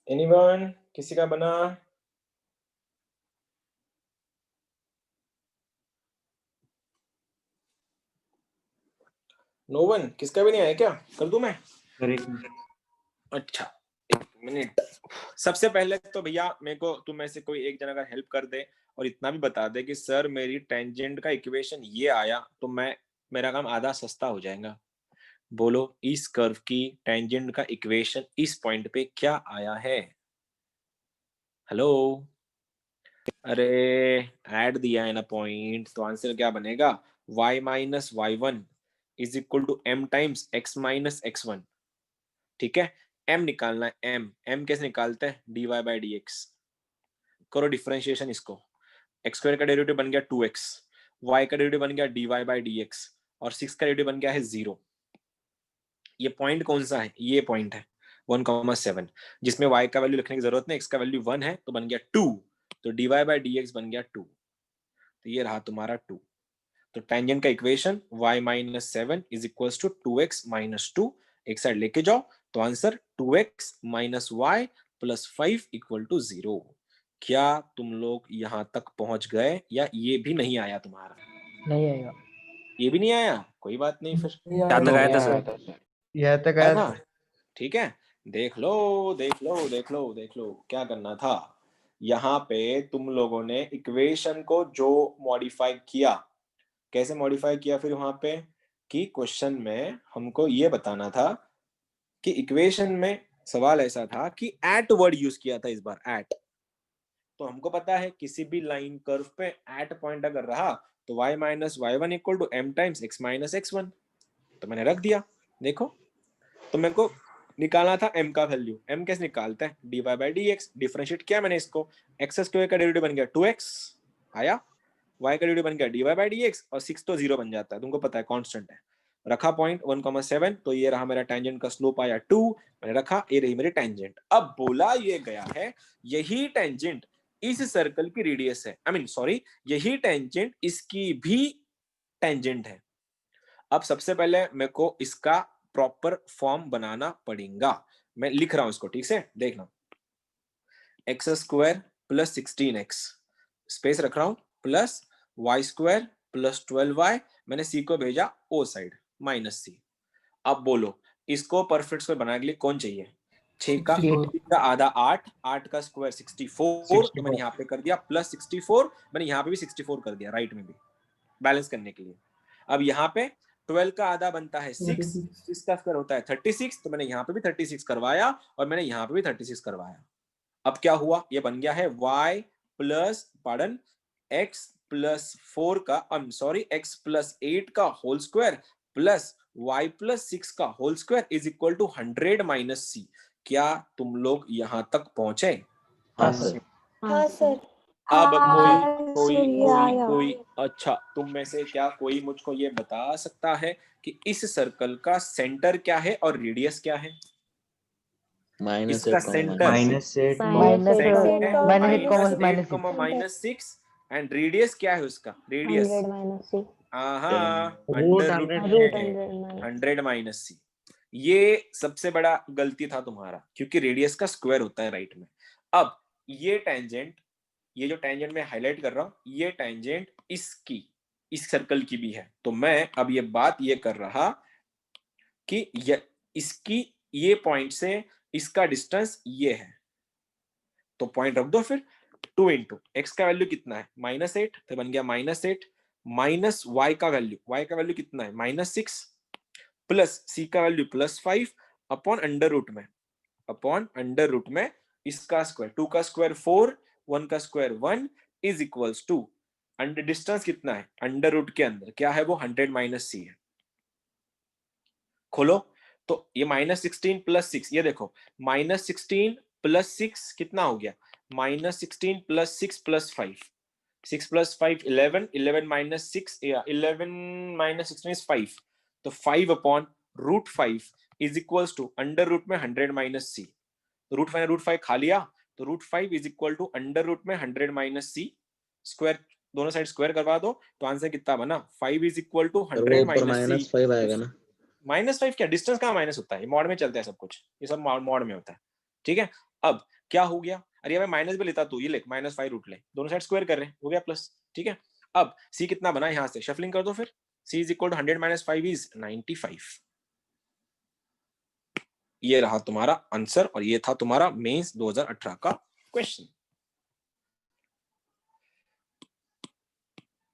एनीवन, किसी का बना, नो वन, किसका भी नहीं आया क्या, कर दूं मैं, अच्छा, एक मिनट। सबसे पहले तो भैया मेरे को तुम में से कोई एक जना अगर हेल्प कर दे और इतना भी बता दे कि सर मेरी टेंजेंट का इक्वेशन ये आया, तो मेरा काम आधा सस्ता हो जाएगा। बोलो इस कर्व की टेंजेंट का इक्वेशन इस पॉइंट पे क्या आया है, हेलो, अरे ऐड दिया है ना पॉइंट, तो आंसर क्या बनेगा, y minus y1 is equal to m times x minus x1, ठीक है, m निकालना है, m कैसे निकालते हैं, dy बाई dx, करो डिफरेंशिएशन इसको, एक्स स्क्वायर का डेरिवेटिव बन गया 2x, y का डेरिवेटिव बन गया dy/dx और 6 का डेरिवेटिव बन गया है 0। ये पॉइंट कौन सा है? ये पॉइंट है 1,7 जिसमें y का वैल्यू लिखने की जरूरत नहीं, x का वैल्यू 1 है तो बन गया 2, तो dy/dx बन गया 2, तो ये रहा तुम्हारा 2। तो टेंजेंट का इक्वेशन y - 7 = 2x - 2, एक साइड लेके जाओ तो आंसर 2x - y + 5 = 0। क्या तुम लोग यहां तक पहुंच गए या ये भी नहीं आया तुम्हारा? नहीं आएगा। ये भी नहीं आया, कोई बात नहीं फिर। याद तो लगाया था नहीं सर। आया था सर। यह तक आया आया था, ठीक है। देख लो देख लो देख लो देख लो क्या करना था। यहाँ पे तुम लोगों ने इक्वेशन को जो मॉडिफाई किया, कैसे मॉडिफाई किया फिर वहां पे कि क्वेश्चन में हमको ये बताना था कि इक्वेशन में सवाल ऐसा था कि एट वर्ड यूज किया था इस बार, एट। तो हमको पता है किसी भी लाइन कर्व पे एट पॉइंट अगर रहा तो y - y1 = m × x - x1, तो मैंने रख दिया। देखो, तो मेरे को निकालना था m का वैल्यू। m कैसे निकालते हैं? dy/dx। डिफरेंशिएट किया मैंने इसको, x² का डेरिवेटिव बन गया 2x आया, y का डेरिवेटिव बन गया dy/dx और 6 तो 0 बन जाता है, तुमको पता है कांस्टेंट है। रखा पॉइंट 1,7, तो ये रहा मेरा टेंजेंट का स्लोप आया 2, मैंने रखा, ये रही मेरी टेंजेंट। अब बोला ये गया है यही टेंजेंट इस सर्कल की रेडियस है, आई मीन सॉरी, यही टेंजेंट इसकी भी टेंजेंट है। अब सबसे पहले मेरे को इसका प्रॉपर फॉर्म बनाना पड़ेगा। मैं लिख रहा हूं इसको, ठीक से देखना। x² + 16x, स्पेस रख रहा हूं, प्लस y² + 12y, मैंने c को भेजा o साइड -c। अब बोलो इसको परफेक्ट स्क्वायर बनाने के लिए कौन चाहिए? 6 का 64। आधा 8, 8 का स्क्वायर 64, तो मैंने यहाँ पे कर दिया +64, मैंने यहाँ पे भी 64 कर दिया, राइट में भी बैलेंस करने के लिए। अब यहाँ पे 12 का आधा बनता है 6, 6 का स्क्वायर होता है 36, तो मैंने यहाँ पे भी 36 करवाया और मैंने यहाँ पे भी 36 करवाया। अब क्या हुआ? ये बन गया है y + x + 4 का x + 8 का होल स्क्वायर प्लस y + 6 का होल स्क्वायर = 100 - c। क्या तुम लोग यहाँ तक पहुंचे? हाँ सर। हाँ सर। अब हाँ, कोई कोई अच्छा, तुम में से क्या कोई मुझको ये बता सकता है कि इस सर्कल का सेंटर क्या है और रेडियस क्या है? इसका सेंटर -8 -6 एंड रेडियस क्या है उसका? Radius 100 - c। √100 - c। ये सबसे बड़ा गलती था तुम्हारा, क्योंकि रेडियस का स्क्वायर होता है राइट में। अब ये टेंजेंट, ये जो टेंजेंट में हाईलाइट कर रहा हूं, ये टेंजेंट इसकी, इस सर्कल की भी है। तो मैं अब ये बात ये कर रहा कि इसकी ये पॉइंट से इसका डिस्टेंस ये है, तो पॉइंट रख दो फिर। 2 × x का वैल्यू कितना है? -8, तो बन गया -8 माइनस y का वैल्यू कितना है? -6 प्लस c का वैल्यू +5 अपॉन अंडर रूट में इसका स्क्वायर, 2 का स्क्वायर 4, 1 का square 1 is equals to under distance कितना है? अंडर रूट के अंदर क्या है? वो 100 - c है। खोलो तो ये -16 + 6, ये देखो -16 + 6 कितना हो गया? -16 + 6 + 5, 6 + 5 11, 11 - 6 11 - 16 is 5, तो 5 upon √5 is equals to under root में 100 - c। √5 खा लिया, तो √5 is equal to under root में 100 - c स्क्वायर, दोनों साइड स्क्वायर करवा दो तो आंसर कितना बना? 5 इज इक्वल टू 100 - c। -5 आएगा ना? -5 क्या, डिस्टेंस कहाँ माइनस होता है? मॉड में चलता है सब कुछ, ये सब मॉड में होता है, ठीक है। अब क्या हो गया? अरे मैं माइनस भी लेता, तू ये ले -5 रूट ले, दोनों साइड स्क्वायर कर रहे हैं, हो गया प्लस, ठीक है। अब c कितना बना? यहाँ से शफलिंग कर दो फिर, c is equal to 100 - 5 is 95। ये रहा तुम्हारा आंसर और ये था तुम्हारा मेंस 2018 का क्वेश्चन।